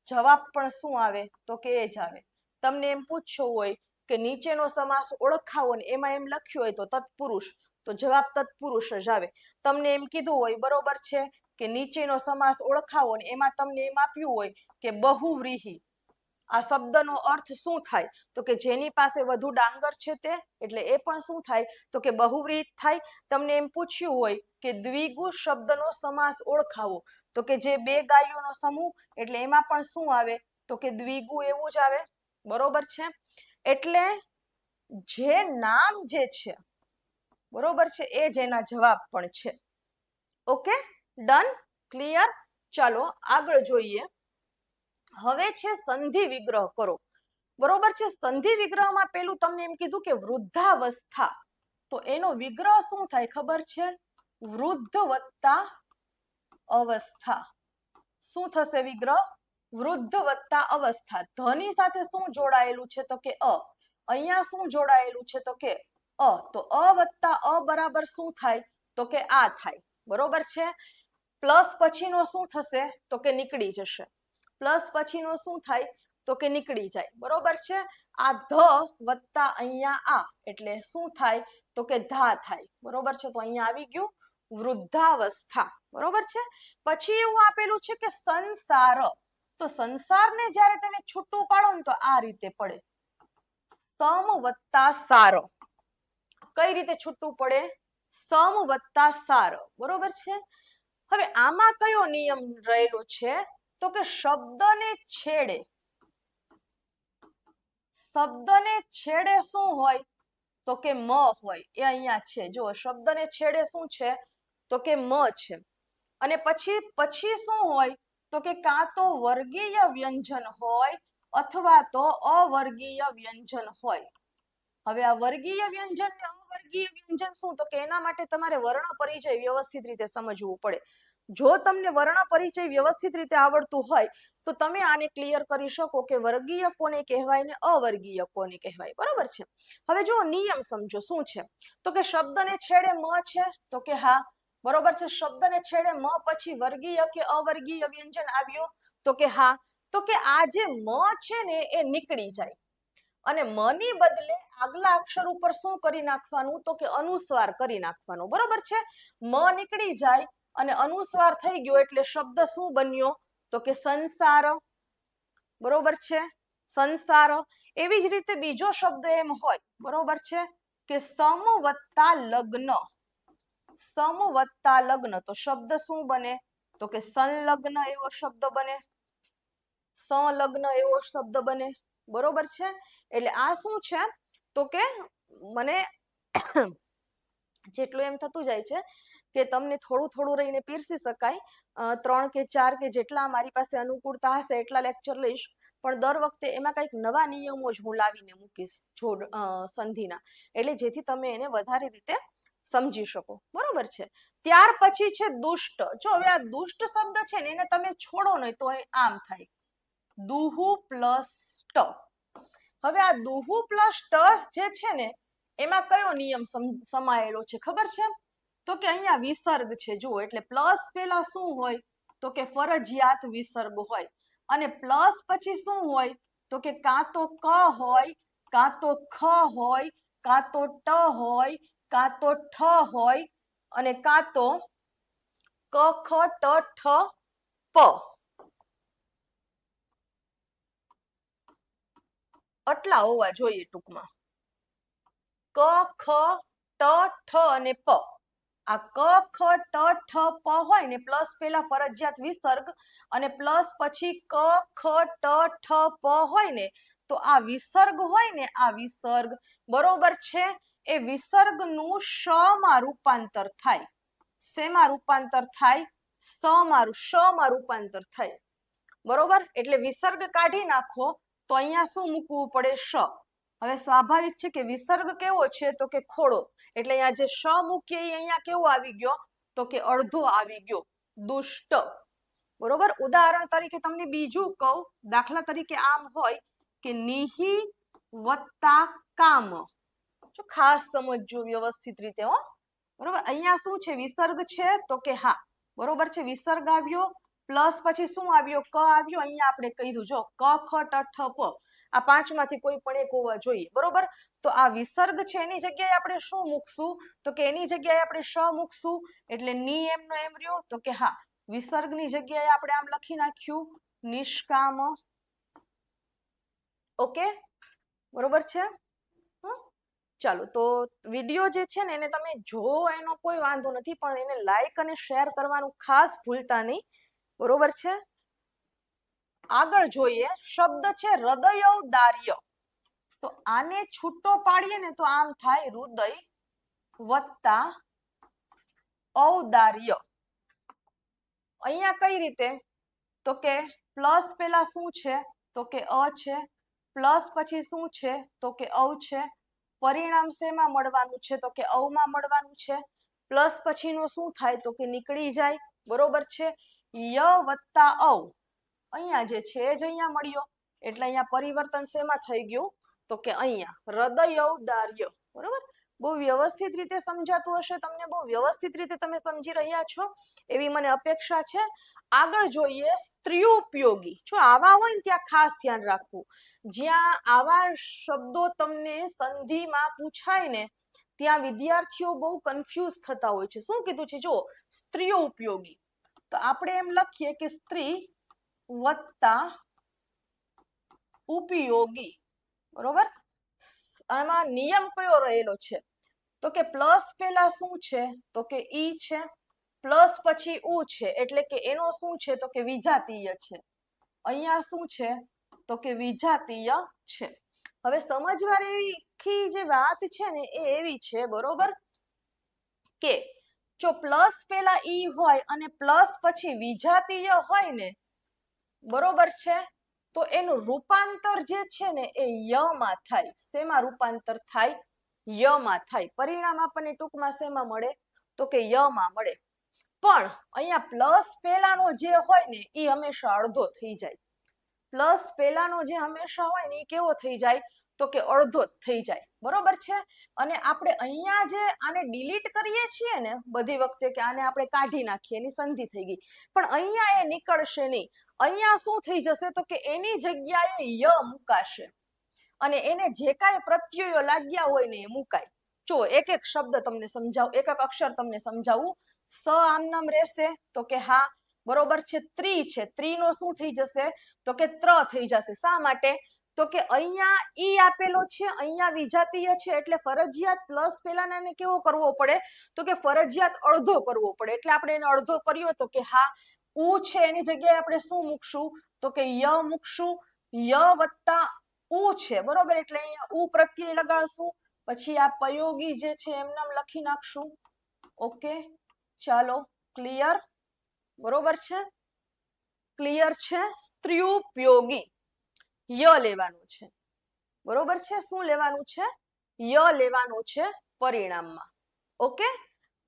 જવાબ પણ શું આવે? તો કે એ જ આવે. તમને એમ પૂછ્યો હોય કે નીચેનો સમાસ ઓળખાવો ને એમાં એમ લખ્યું હોય તો તત્પુરુષ, તો જવાબ તત્પુરુષ જ આવે. તમને એમ કીધું હોય, બરોબર છે, કે નીચેનો સમાસ ઓળખાવો ને એમાં તમને એમ આપ્યું હોય કે બહુવ્રીહી, આ શબ્દનો અર્થ શું થાય? તો કે જેની પાસે વધુ ડાંગર છે તે. એટલે એ પણ શું થાય? તો કે બહુવ્રીહી થાય. તમને એમ પૂછ્યું હોય કે દ્વિગુ શબ્દનો સમાસ ઓળખાવો, તો કે જે બે ગાયોનો સમૂહ, એટલે એમાં પણ શું આવે? તો કે દ્વિગુ એવું જ આવે. બરોબર છે, એટલે જે નામ જે છે, બરોબર છે, એ જ એના જવાબ પણ છે. Okay, done, clear. ચાલો આગળ જોઈએ. હવે છે સંધિ વિગ્રહ કરો. બરોબર છે, સંધિ વિગ્રહમાં પેલું તમને એમ કીધું કે વૃદ્ધાવસ્થા. તો એનો વિગ્રહ શું થાય ખબર છે? વૃદ્ધ વત્તા અવસ્થા. શું થશે વિગ્રહ? વૃદ્ધ વત્તા અવસ્થા. ધની સાથે શું જોડાયેલું છે? તો કે અ. અહીંયા શું જોડાયેલું છે? તો કે અ. તો અ વત્તા અ બરાબર શું થાય? તો કે આ થાય. બરોબર છે, પ્લસ પછીનો શું થશે? તો કે નીકળી જશે. પ્લસ પછીનો શું થાય? તો કે નીકળી જાય. બરોબર છે, આ ધ વત્તા અહીંયા આ એટલે શું થાય? તો કે ધા થાય. બરોબર છે, તો અહીંયા આવી ગયું વૃદ્ધાવસ્થા. બરોબર છે, પછી એવું આપેલું છે કે સંસાર. તો સંસારને જ્યારે તમે છૂટું પાડો ને તો આ રીતે પડે, સમ વત્તા સાર. કઈ રીતે છૂટું પડે? સમ વત્તા સાર. બરોબર છે, હવે આમાં કયો નિયમ રહેલો છે? તો કે શબ્દને છેડે. શબ્દને છેડે શું હોય? તો કે મ હોય. એ અહીંયા છે, જો શબ્દને છેડે શું છે? તો કે મ છે. અને પછી શું હોય? તો કે કાં તો વર્ગીય વ્યંજન હોય અથવા તો અવર્ગીય વ્યંજન હોય. હવે આ વર્ગીય વ્યંજન ને અવર્ગીય વ્યંજન શું, તો કે એના માટે તમારે વર્ણ પરિચય વ્યવસ્થિત રીતે સમજવું પડે. જો તમને વર્ણ પરિચય વ્યવસ્થિત રીતે આવડતું હોય તો તમે આને ક્લિયર કરી શકો કે વર્ગીય કોને કહેવાય ને અવર્ગીય કોને કહેવાય. બરોબર છે. હવે જો નિયમ સમજો શું છે, તો કે શબ્દને છેડે મ છે, તો કે હા બરોબર છે. શબ્દને છેડે મ પછી વર્ગીય કે અવર્ગીય વ્યંજન આવ્યો, તો કે હા. તો કે આ જે મ છે ને એ નીકળી જાય અને મ ની બદલે આગલા અક્ષર ઉપર શું કરી નાખવાનું, તો કે અનુસ્વાર કરી નાખવાનો. બરોબર છે. મ નીકળી જાય અને અનુસ્વાર થઈ ગયો એટલે શબ્દ શું બન્યો, તો કે સંસાર. બરોબર છે, સંસાર. એવી જ રીતે બીજો શબ્દ એમ હોય, બરોબર છે, કે સમ વત્તા લગ્ન. સમ વત્તા લગ્ન, તો શબ્દ શું બને, તો કે સંલગ્ન એવો શબ્દ બને, સંલગ્ન એવો શબ્દ બને. બરોબર છે. એટલે આ શું છે, તો કે મને જેટલું એમ થતું જાય છે કે તમને થોડું થોડું રહીને પીરસી શકાય. 3 કે 4 કે જેટલા મારી પાસે અનુકૂળતા હશે એટલા લેક્ચર લઈશ, પણ દર વખતે એમાં કંઈક નવા નિયમો જ હું લાવીને મૂકીશ જોડ સંધિના, એટલે જેથી તમે એને વધારે રીતે સમજી શકો. બરોબર છે. ત્યાર પછી છે દુષ્ટ. જો હવે આ દુષ્ટ શબ્દ છે ને એને તમે છોડો ને તો આમ થાય દુહુ પ્લસ ટ. હવે આ દુહુ પ્લસ ટ જે છે ને એમાં કયો નિયમ સમાયેલો છે ખબર છે, તો કે અહીંયા વિસર્ગ છે. જુઓ, એટલે પ્લસ પેલા શું હોય, તો કે ફરજિયાત વિસર્ગ હોય, અને પ્લસ પછી શું હોય, તો કે કાં તો ક હોય, કાં તો ખ હોય, કાં તો ટ હોય, કાં તો ઠ હોય, અને કાં તો ક ખ ટ ઠ પ. આટલા હોવા જોઈએ ટૂંકમાં. ક ખ ટ ઠ અને પ. આ ક ખ ટ ઠ પ હોય ને પ્લસ પેલા ફરજિયાત વિસર્ગ અને પ્લસ પછી ક ખ ટ ઠ પ હોય ને, તો આ વિસર્ગ હોય ને, આ વિસર્ગ બરોબર છે, એ વિસર્ગનું શ માં રૂપાંતર થાય. શેમાં રૂપાંતર થાય, શમાં રૂપાંતર થાય. બરોબર. એટલે વિસર્ગ કાઢી નાખો તો અહીંયા શું મૂકવું પડે, શ. હવે સ્વાભાવિક છે કે વિસર્ગ કેવો છે, તો કે ખોડો, એટલે અહીંયા જે શ મૂકીએ અહીંયા કેવો આવી ગયો, તો કે અડધો આવી ગયો, દુષ્ટ. બરોબર. ઉદાહરણ તરીકે તમને બીજું કહું, દાખલા તરીકે આમ હોય કે નિહી વત્તા કામ. જો ખાસ સમજજો વ્યવસ્થિત રીતે હો. બરોબર. અહીંયા શું છે, વિસર્ગ છે, તો કે હા બરોબર છે, વિસર્ગ આવ્યો પ્લસ પછી શું આવ્યો, ક આવ્યો. અહીંયા આપણે કીધું જો ક ખ ટ ઠ પ, આ પાંચમાંથી કોઈ પણ એક હોવા જોઈએ. બરોબર. તો આ વિસર્ગ છે એની જગ્યાએ આપણે શું મૂકશું, તો કે એની જગ્યાએ આપણે શ મૂકશું, એટલે ની એમનો એમ રહ્યો, તો કે હા વિસર્ગની જગ્યાએ આપણે આમ લખી નાખ્યું નિષ્કામ. ઓકે, બરોબર છે. ચાલો, તો વિડીયો જે છે ને એને તમે જો એનો કોઈ વાંધો નથી, પણ એને લાઈક અને શેર કરવાનું ખાસ ભૂલતા નહીં. બરોબર છે. આગળ જોઈએ, શબ્દ છે હૃદયૌદાર્ય. તો આને છૂટો પાડીએ ને તો આમ થાય હૃદય વત્તા ઔદાર્ય. અહીંયા કઈ રીતે, તો કે પ્લસ પેલા શું છે, તો કે અ છે, પ્લસ પછી શું છે, તો કે ઔ છે. પરિણામ શેમાં મળવાનું છે, તો કે ઔમાં મળવાનું છે. પ્લસ પછીનો શું થાય, તો કે નીકળી જાય. બરોબર છે. ય વત્તા ઔ, અહીંયા જે છે જ અહીંયા મળ્યો, એટલે અહીંયા પરિવર્તન શેમાં થઈ ગયું, તો કે અહીંયા હૃદયૌદાર્ય. બરોબર. બહુ વ્યવસ્થિત રીતે સમજાતું હશે તમને, બહુ વ્યવસ્થિત રીતે તમે સમજી રહ્યા છો એવી મને અપેક્ષા છે. આગળ જોઈએ સ્ત્રીઉપયોગી. જો આવા હોય ને ત્યાં ખાસ ધ્યાન રાખવું, જ્યાં આવા શબ્દો તમને સંધિમાં પૂછાય ને ત્યાં વિદ્યાર્થીઓ બહુ કન્ફ્યુઝ થતા હોય છે. શું કીધું છે, જો સ્ત્રીઓ ઉપયોગી, તો આપણે એમ લખીએ કે સ્ત્રી વત્તા ઉપયોગી. બરોબર. આમાં નિયમ કયો રહેલો છે, તો કે પ્લસ પેલા શું છે, તો કે ઈ છે, પ્લસ પછી ઉ છે, એટલે કે એનો શું છે, તો કે વિજાતીય છે. અહીંયા શું છે, તો કે વિજાતીય છે. હવે સમજવાની જે વાત છે ને એ એવી છે, બરોબર, કે જો પ્લસ પેલા ઈ હોય અને પ્લસ પછી વિજાતીય હોય ને, બરોબર છે, તો એનું રૂપાંતર જે છે ને એ ય માં થાય. શેમાં રૂપાંતર થાય, યમાં થાય. પરિણામ આપણને ટૂંકમાં શેમાં મળે તો કે યમાં મળે. પણ અહીંયા પ્લસ પહેલાનો જે હોય ને એ હંમેશા અડધો થઈ જાય. પ્લસ પહેલાનો જે હંમેશા હોય ને એ કેવો થઈ જાય તો કે અડધો જ થઈ જાય. બરોબર છે. અને આપણે અહીંયા જે આને ડિલીટ કરીએ છીએ ને બધી વખતે કે આને આપણે કાઢી નાખીએ, એની સંધિ થઈ ગઈ, પણ અહીંયા એ નીકળશે નહીં. અહીંયા શું થઈ જશે તો કે એની જગ્યાએ ય મુકાશે અને એને જે કાંઈ પ્રત્યયો લાગ્યા હોય ને એ મુકાય. જો એક એક શબ્દ તમને સમજાવું, એક એક અક્ષર તમને સમજાવું. સ આમ નામ રહેશે તો કે હા, બરોબર છે. ત્રી છે, ત્રીનો શું થઈ જશે તો કે ત્ર થઈ જશે. શા માટે તો કે અહીંયા ઈ આપેલો છે, અહીંયા વિજાતીય છે, એટલે ફરજિયાત પ્લસ પેલાને કેવો કરવો પડે તો કે ફરજિયાત અડધો કરવો પડે. એટલે આપણે એને અડધો કર્યો તો કે હા, ઉ છે એની જગ્યાએ આપણે શું મૂકશું તો કે ય મૂકશું. ય વત્તા ઉ છે, બરોબર, એટલે અહીંયા ઉ પ્રત્યય લગાડશું. પછી આ પયોગી જે છે એમ નામ લખી નાખશું. ઓકે, ચાલો, ક્લિયર, બરોબર છે, ક્લિયર છે. સ્ત્રીઉપયોગી ય લેવાનું છે, બરોબર છે. શું લેવાનું છે? ય લેવાનું છે પરિણામમાં. ઓકે,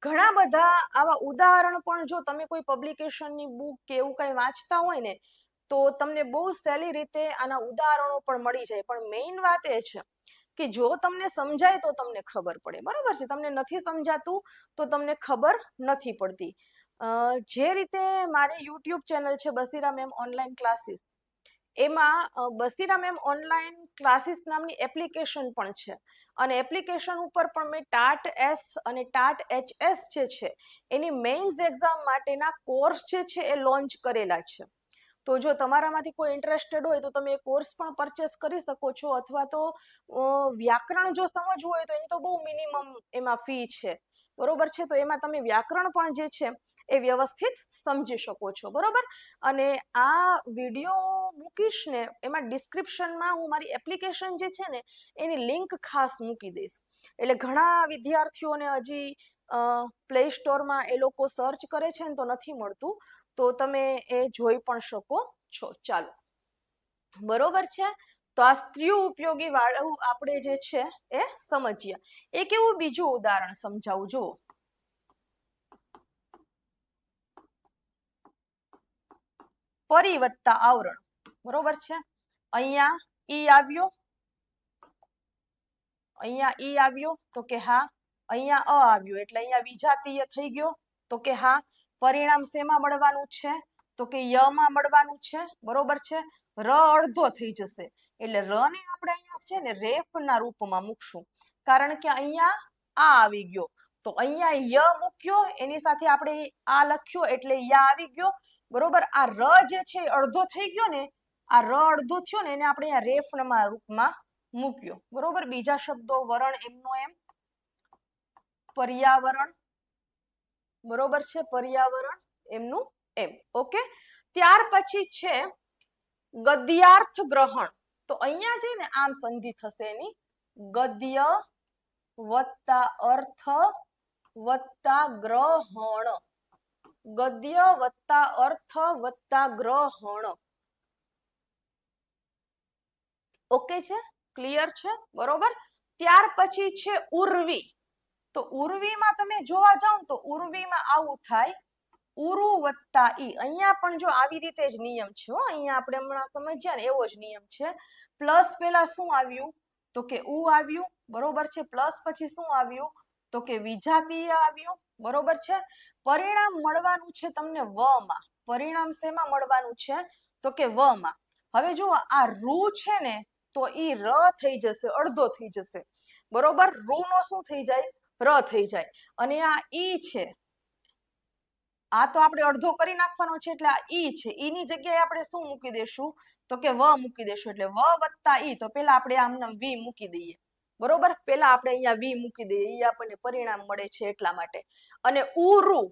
ઘણા બધા આવા ઉદાહરણ પણ જો તમે કોઈ પબ્લિકેશનની બુક કે એવું કંઈ વાંચતા હોય ને તો તમને બહુ સહેલી રીતે આના ઉદાહરણો પણ મળી જાય. પણ મેઇન વાત એ છે કે જો તમને સમજાય તો તમને ખબર પડે, બરોબર છે. તમને નથી સમજાતું તો તમને ખબર નથી પડતી. જે રીતે મારી યુટ્યુબ ચેનલ છે બસીરા મેમ ઓનલાઈન ક્લાસીસ, એમાં બસીરા મેમ ઓનલાઈન ક્લાસીસ નામની એપ્લિકેશન પણ છે અને એપ્લિકેશન ઉપર પણ મેં ટાટ એસ અને ટાટ HS જે છે એની મેઇન્સ એક્ઝામ માટેના કોર્સ જે છે એ લોન્ચ કરેલા છે. તો જો તમારામાંથી કોઈ ઇન્ટરેસ્ટેડ હોય તો તમે એ કોર્સ પણ પરચેસ કરી શકો છો. અથવા તો વ્યાકરણ જો સમજવું હોય તો એની તો બહુ મિનિમમ એમાં ફી છે, બરોબર છે. તો એમાં તમે વ્યાકરણ પણ જે છે એ વ્યવસ્થિત સમજી શકો છો, બરોબર. અને આ વિડીયો મૂકીશ ને એમાં ડિસ્ક્રિપ્શનમાં હું મારી એપ્લિકેશન જે છે ને એની લિંક ખાસ મૂકી દઈશ. એટલે ઘણા વિદ્યાર્થીઓને હજી પ્લે સ્ટોરમાં એ લોકો સર્ચ કરે છે ને તો નથી મળતું, તો તમે એ જોઈ પણ શકો છો. ચાલો, બરોબર છે. તો આ સ્ત્રીઓ ઉપયોગી વાળું આપણે જે છે એ સમજીએ. એક એવું બીજું ઉદાહરણ સમજાવું. જુઓ, પરી વત્તા આવરણ, બરોબર છે. અહીંયા ઈ આવ્યો, અહીંયા ઈ આવ્યો તો કે હા, અહીંયા અ આવ્યો એટલે અહીંયા વિજાતીય થઈ ગયો તો કે હા. પરિણામ શેમાં મળવાનું છે તો કે યમાં મળવાનું છે, બરોબર છે. ર અડધો થઈ જશે એટલે ર ને આપણે અહીંયા છે ને રેફના રૂપમાં મૂકશું, કારણ કે અહીંયા આ આવી ગયો તો અહીંયા ય મૂક્યો, એની સાથે આપણે આ લખ્યો એટલે યા આવી ગયો, બરોબર. આ ર જે છે અડધો થઈ ગયો ને, આ ર અડધો થયો ને એને આપણે અહીંયા રેફના રૂપમાં મૂક્યો, બરોબર. બીજા શબ્દો વરણ એમનો એમ, પર્યાવરણ, બરોબર છે, પર્યાવરણ એમનું એમ. ઓકે, ત્યાર પછી છે ગદ્યાર્થ ગ્રહણ. તો અહીંયા છે ને આમ સંધિ થશે એની, ગદ્ય વત્તા અર્થ વત્તા ગ્રહણ, ગદ્ય વત્તા અર્થ વત્તા ગ્રહણ. ઓકે છે, ક્લિયર છે, બરોબર. ત્યાર પછી છે ઉર્વી. તો ઉર્વીમાં તમે જોવા જાઓ તો ઉર્વીમાં આવું થાય, ઉરુ વત્તા ઈ. અહીંયા પણ જો આવી રીતે જ નિયમ છે, અહીંયા આપણે હમણાં સમજ્યા ને એવો જ નિયમ છે. પ્લસ પેલા શું આવ્યું તો કે ઉ આવ્યું, બરોબર છે. પ્લસ પછી શું આવ્યું તો કે વિજાતીય આવ્યું, બરોબર છે. પરિણામ મળવાનું છે તમને વ માં. પરિણામ શેમાં મળવાનું છે તો કે વ માં. હવે જુઓ, આ રૂ છે ને તો ઈ ર થઈ જશે, અડધો થઈ જશે, બરોબર. રૂ નો શું થઈ જાય, ર થઈ જાય. અને આ ઈ છે, આ તો આપણે અડધો કરી નાખવાનો છે એટલે આ ઈ છે, ઈ ની જગ્યાએ આપણે શું મૂકી દેશું તો કે વ મૂકી દેશું. એટલે વ વત્તા ઈ, તો પેલા આપણે આમ નામ વી મૂકી દઈએ, બરોબર. પેલા આપણે અહીંયા વી મૂકી દઈએ, ઈ આપણને પરિણામ મળે છે એટલા માટે. અને ઉરુ,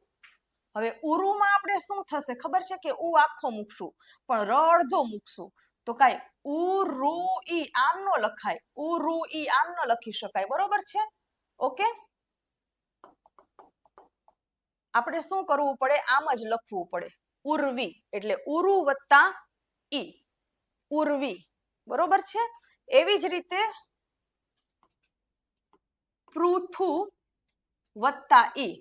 હવે ઉરુમાં આપણે શું થશે ખબર છે કે ઉ આખો મૂકશું પણ ર અડધો મૂકશું, તો કાંઈ ઉરુ ઈ આમ નો લખાય, ઉરુ ઈ આમ ન લખી શકાય, બરોબર છે. ઓકે, આપણે શું કરવું પડે, આમ જ લખવું પડે, ઉર્વી. એટલે ઉરુ વત્તા ઈ, ઉર્વી, બરોબર છે. એવી જ રીતે પૃથુ વત્તા ઈ,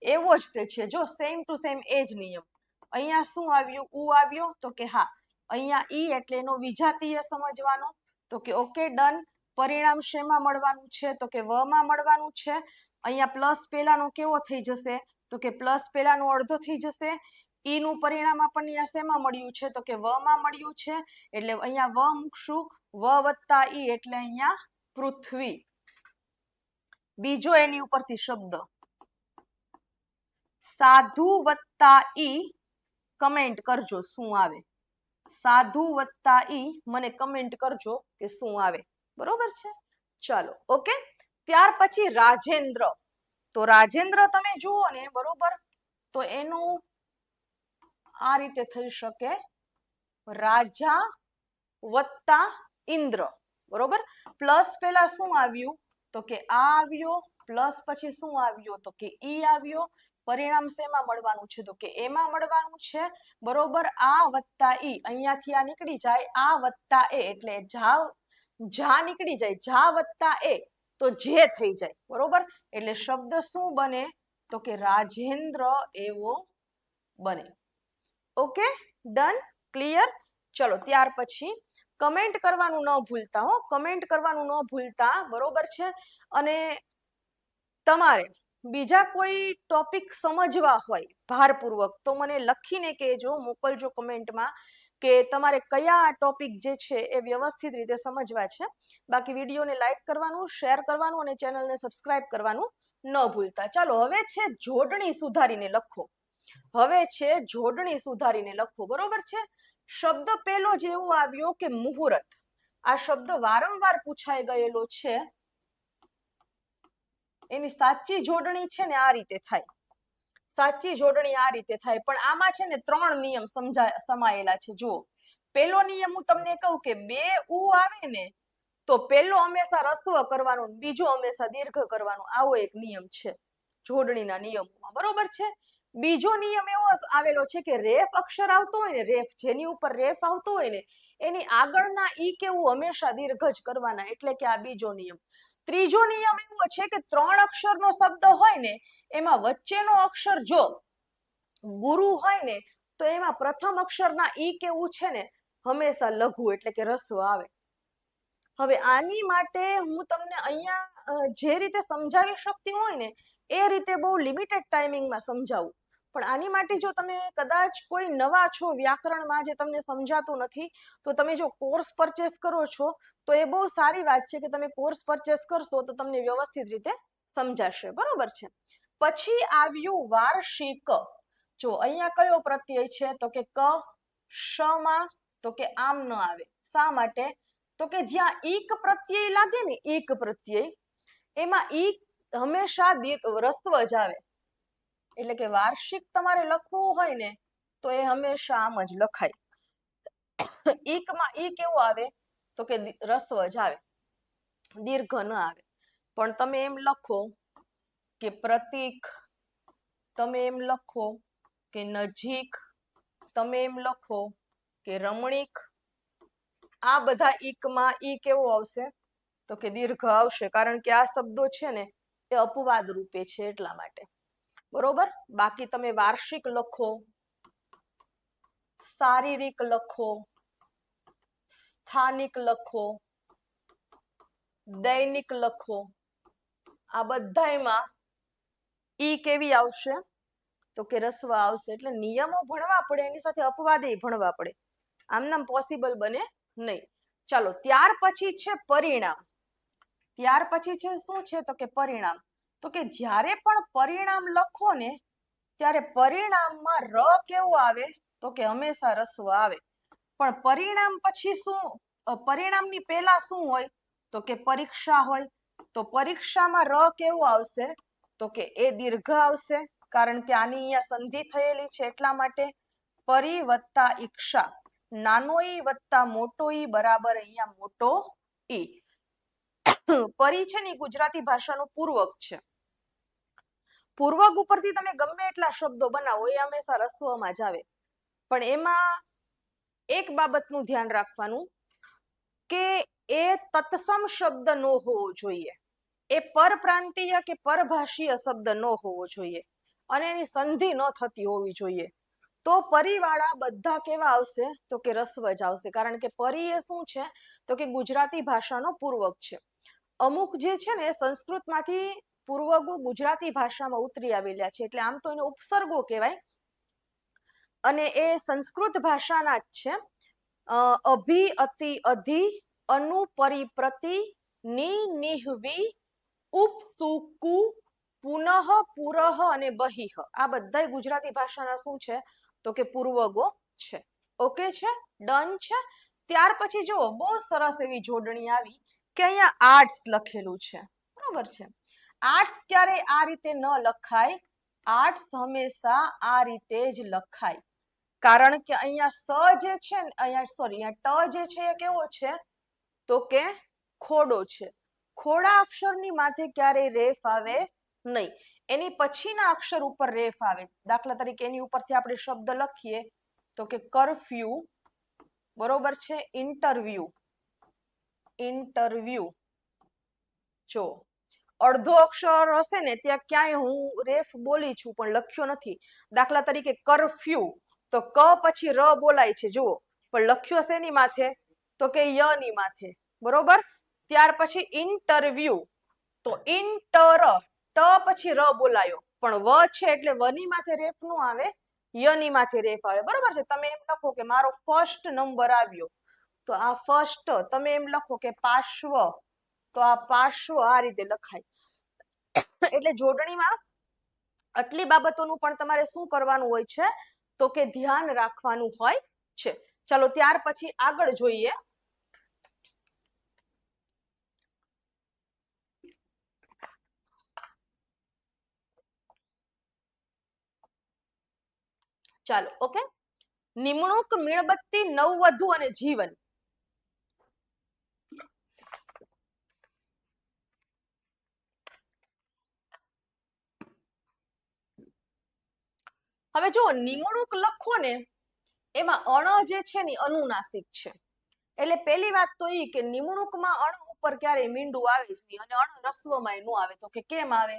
એવો જ તે છે જો, સેમ ટુ સેમ એ જ નિયમ. અહીંયા શું આવ્યું? ઉ આવ્યો, તો કે હા. અહીંયા ઈ એટલે એનો વિજાતીય સમજવાનો, તો કે ઓકે ડન. પરિણામ શેમાં મળવાનું છે? તો કે વ માં મળવાનું છે. અહીંયા પ્લસ પેલાનો કેવો થઈ જશે? તો કે પ્લસ પેલાનો અડધો થઈ જશે. ઈ નું પરિણામ આપણને અહીંયા શેમાં મળ્યું છે? તો કે વ માં મળ્યું છે. એટલે અહીંયા વ મૂકશું, વ વત્તા ઈ એટલે અહીંયા પૃથ્વી. બીજો એની ઉપરથી શબ્દ સાધુ વત્તા ઈ, કમેન્ટ કરજો શું આવે. સાધુ વત્તા ઈ મને કમેન્ટ કરજો કે શું આવે. બરોબર છે? ચાલો ઓકે. ત્યાર પછી રાજેન્દ્ર. તો રાજેન્દ્ર તમે જુઓ ને, બરોબર, તો એનું આ રીતે થઈ શકે, રાજા વત્તા ઇન્દ્ર. બરોબર, પ્લસ પેલા શું આવ્યું? તો કે આ આવ્યો, પ્લસ પછી શું આવ્યું? તો કે ઈ આવ્યો. પરિણામ શેમાં મળવાનું છે? તો કે એમાં મળવાનું છે. બરોબર, આ વત્તા ઈ, અહીંયાથી આ નીકળી જાય, આ વત્તા એ એટલે જા નીકળી જાય, જા વત્તા એ તો જે થઈ જાય. બરોબર, એટલે શબ્દ શું બને? તો કે રાજેન્દ્ર એવો બને. Okay done, clear. ચલો ત્યાર પછી કમેન્ટ કરવાનું ન ભૂલતા હો, કમેન્ટ કરવાનું ન ભૂલતા. બરોબર છે? અને તમારે બીજા કોઈ ટોપિક સમજવા હોય ભારપૂર્વક તો મને લખીને કહેજો, મોકલજો કમેન્ટમાં કે તમારે કયા ટોપિક જે છે એ વ્યવસ્થિત રીતે સમજવા છે. બાકી વિડીયોને લાઈક કરવાનું, શેર કરવાનું અને ચેનલને સબસ્ક્રાઇબ કરવાનું ન ભૂલતા. ચાલો હવે છે જોડણી સુધારીને લખો. હવે છે જોડણી સુધારીને લખો. બરોબર છે? શબ્દ પેલો જેવો આવ્યો કે મુહૂર્ત. આ શબ્દ વારંવાર પૂછાઈ ગયેલો છે. એની સાચી જોડણી છે ને આ રીતે થાય. સાચી જોડણી આ રીતે થાય. પણ આમાં છે ને 3 નિયમ સમાયેલા છે. જુઓ, પેલો નિયમ હું તમને કહું કે બે ઉ આવે ને તો પેલો હંમેશા રસ્વ કરવાનો, બીજો હંમેશા દીર્ઘ કરવાનો. આવો એક નિયમ છે જોડણીના નિયમોમાં. બરોબર છે? બીજો નિયમ એવો આવેલો છે કે રેફ અક્ષર આવતો હોય ને, રેફ, જેની ઉપર રેફ આવતો હોય ને એની આગળના ઈ કેવું હંમેશા દીર્ઘ જ કરવાના. એટલે કે આ બીજો નિયમ. ત્રીજો નિયમ એવો છે કે 3 અક્ષરનો શબ્દ હોય ને એમાં વચ્ચેનો અક્ષર જો ગુરુ હોય ને તો એમાં પ્રથમ અક્ષરના ઈ કેવું છે ને હંમેશા લઘુ એટલે કે રસ્વ આવે. હવે આની માટે હું તમને અહીંયા જે રીતે સમજાવી શકતી હોય ને એ રીતે બહુ લિમિટેડ ટાઈમિંગમાં સમજાવું. પણ આની માટે જો તમે કદાચ કોઈ નવા છો વ્યાકરણમાં, જે તમને સમજાતું નથી, તો તમે જો કોર્સ પરચેસ કરો છો તો એ બહુ સારી વાત છે કે તમે કોર્સ પરચેસ કરશો તો તમને વ્યવસ્થિત રીતે સમજાશે. બરોબર છે? પછી આવ્યું વાર્ષિક. જો અહીંયા કયો પ્રત્યય છે? તો કે ક. શમાં તો કે આમ ન આવે. શા માટે? તો કે જ્યાં ઈક પ્રત્યય લાગે ને, ઈક પ્રત્યય, એમાં ઈ હંમેશા રસ્વ જ આવે. એટલે કે વાર્ષિક તમારે લખવું હોય ને તો એ હંમેશા આમ જ લખાય. ઈકમાં ઈ કેવું આવે? તો કે રસ્વ જ આવે, દીર્ઘ ન આવે. પણ તમે એમ લખો કે પ્રતીક, તમે એમ લખો કે નજીક, તમે એમ લખો કે રમણીક, આ બધા ઈકમાં ઈ કેવો આવશે? તો કે દીર્ઘ આવશે. કારણ કે આ શબ્દો છે ને એ અપવાદ રૂપે છે એટલા માટે. બરોબર? બાકી તમે વાર્ષિક લખો, શારીરિક લખો, સ્થાનિક લખો, દૈનિક લખો, આ બધાયમાં ઈ કેવી આવશે? તો કે રસ્વ આવશે. એટલે નિયમો ભણવા પડે, એની સાથે અપવાદે ભણવા પડે. આમનામ પોસિબલ બને નહીં. ચાલો ત્યાર પછી છે પરિણામ. ત્યાર પછી છે શું છે? તો કે પરિણામ. તો કે જ્યારે પણ પરિણામ લખો ને ત્યારે પરિણામમાં ર કેવું આવે? તો કે હંમેશા રસ્વ આવે. પણ પરિણામ પછી શું? પરિણામની પહેલા શું હોય? તો કે પરીક્ષા હોય. તો પરીક્ષામાં ર કેવું આવશે? તો કે એ દીર્ઘ આવશે. કારણ કે આની અહીંયા સંધિ થયેલી છે એટલા માટે. પરી વત્તા ઈક્ષા, નાનો ઈ વત્તા મોટો ઈ બરાબર અહીંયા મોટો ઈ. પરી છે ને ગુજરાતી ભાષાનું પૂર્વક છે. પૂર્વક ઉપરથી તમે ગમે એટલા શબ્દો બનાવો એ હંમેશા રસ્વમાં જ આવે. પણ એમાં એક બાબતનું ધ્યાન રાખવાનું કે એ તત્સમ શબ્દ ન હોવો જોઈએ. એ પરપ્રાંતીય કે પરભાષીય શબ્દ ન હોવો જોઈએ અને એની સંધિ ન થતી હોવી જોઈએ. તો પરિવાળા બધા કેવા આવશે? તો કે રસ્વ જ આવશે, કારણ કે પરી એ શું છે? તો કે ગુજરાતી ભાષાનો પૂર્વક છે. અમુક જે છે ને સંસ્કૃતમાંથી પૂર્વગો ગુજરાતી ભાષામાં ઉતરી આવેલા છે, એટલે આમ તો એને ઉપસર્ગો કહેવાય અને એ સંસ્કૃત ભાષાના જ છે. અભિ, અતિ, અધિ, અનુ, પરી, પ્રતિ, ની, નિહ, વી, ઉપ, સુ, કુ, પુનઃ, પુરઃ અને બહિઃ આ બધા ગુજરાતી ભાષાના શું છે? તો કે પૂર્વગો છે. ઓકે છે, ડન છે. ત્યાર પછી જુઓ, બહુ સરસ એવી જોડણી આવી કે અહીંયા આર્ટ્સ લખેલું છે, બરોબર છે. આર્ટ્સ ક્યારે આ રીતે ન લખાય, આર્ટ્સ હંમેશા આ રીતે જ લખાય, કારણ કે અહીંયા સ જે છે ને અહીંયા સોરી અહીંયા ટ જે છે એ કેવો છે? તો કે ખોડો છે. ખોડા અક્ષરની માથે ક્યારેય રેફ આવે નહીં, એની પછીના અક્ષર ઉપર રેફ આવે. દાખલા તરીકે એની ઉપરથી આપણે શબ્દ લખીએ તો કે કરફ્યુ, બરોબર છે. Interview, interview. જો અડધો અક્ષર હશે ને ત્યાં ક્યાંય હું રેફ બોલી છું પણ લખ્યો નથી. દાખલા તરીકે કરફ્યુ, તો ક પછી ર બોલાય છે જુઓ, પણ લખ્યો છે એની માથે તો કે ય ની માથે, બરોબર. ત્યાર પછી ઇન્ટરવ્યુ, તો ઇન્ટર, ટ પછી ર બોલાયો પણ વ છે એટલે વ ની માથે રેફ નું આવે, ય ની માથે રેફ આવે, બરોબર છે. તમે એમ લખો કે મારો ફર્સ્ટ નંબર આવ્યો, તો આ ફર્સ્ટ. તમે એમ લખો કે પાર્શ્વ, તો આ પાર્શ્વ આ રીતે લખાય. એટલે જોડણીમાં આટલી બાબતોનું પણ તમારે શું કરવાનું હોય છે? તો કે ધ્યાન રાખવાનું હોય છે. ચલો ત્યાર પછી આગળ જોઈએ. ચાલો, ઓકે. નિમણૂક, મીણબત્તી, નવવધુ અને જીવન. હવે જો નિમણૂક લખો ને એમાં અણ જે છે ને અનુનાસિક છે, એટલે પહેલી વાત તો એ કે નિમણૂકમાં અણ ઉપર ક્યારેય મીંડું આવે જ નહીં અને અણ રસ્વમાં ન આવે. તો કે કેમ આવે?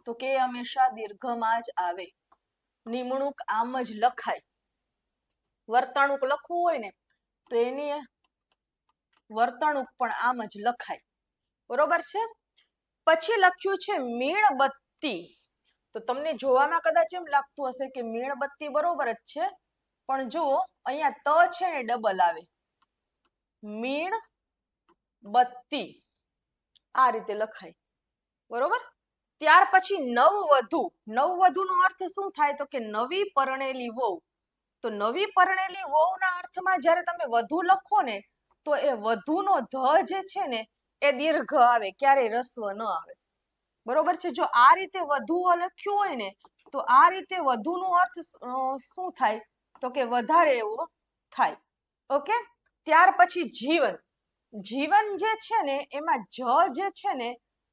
તો કે હંમેશા દીર્ઘમાં જ આવે. નિમણૂક આમ જ લખાય. વર્તણૂક લખવું હોય ને તો એની વર્તણૂક પણ આમ જ લખાય, બરોબર છે. પછી લખ્યું છે મીણબત્તી, તો તમને જોવામાં કદાચ એમ લાગતું હશે કે મીણબત્તી બરોબર જ છે, પણ જુઓ અહીંયા ત છે ને ડબલ આવે, મીણબત્તી આ રીતે લખાય, બરોબર. ત્યાર પછી નવવધુ, નવવધુનો અર્થ શું થાય? તો કે નવી પરણેલી વહુ. તો નવી પરણેલી વહુના અર્થમાં જ્યારે તમે વધુ લખો ને તો એ વધુનો ધ જે છે ને એ દીર્ઘ આવે, ક્યારેય રસ્વ ન આવે, બરોબર છે. જો આ રીતે વધુ લખ્યું હોય ને તો આ રીતે વધુનો અર્થ શું થાય? તો કે વધારે એવો થાય. ઓકે. ત્યાર પછી જીવન, જીવન જે છે ને એમાં જ જે છે ને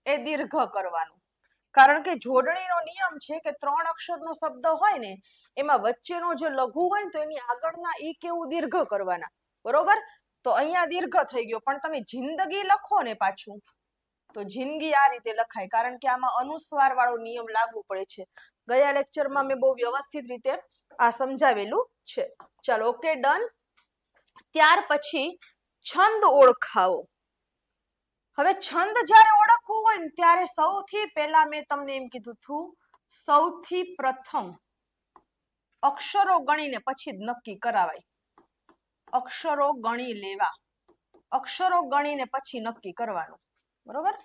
એ દીર્ઘ કરવાનું, કારણ કે જોડણીનો નિયમ છે કે 3 અક્ષરનો શબ્દ હોય ને એમાં વચ્ચેનો જે લઘુ હોય ને તો એની આગળના ઈ કેવું દીર્ઘ કરવાના, બરોબર. તો અહીંયા દીર્ઘ થઈ ગયો, પણ તમે જિંદગી લખો ને પાછું તો જિંદગી આ રીતે લખાય, કારણ કે આમાં અનુસ્વાર વાળો નિયમ લાગુ પડે છે. ગયા લેક્ચરમાં મેં બહુ વ્યવસ્થિત રીતે આ સમજાવેલું છે. ચાલો, ઓકે, ડન. ત્યાર પછી છંદ ઓળખાવો. હવે છંદ જ્યારે ઓળખવું હોય ને ત્યારે સૌથી પહેલા મેં તમને એમ કીધું હતું, સૌથી પ્રથમ અક્ષરો ગણીને પછી જ નક્કી કરાવાય. અક્ષરો ગણી લેવા, અક્ષરો ગણીને પછી નક્કી કરવાનું, બરોબર.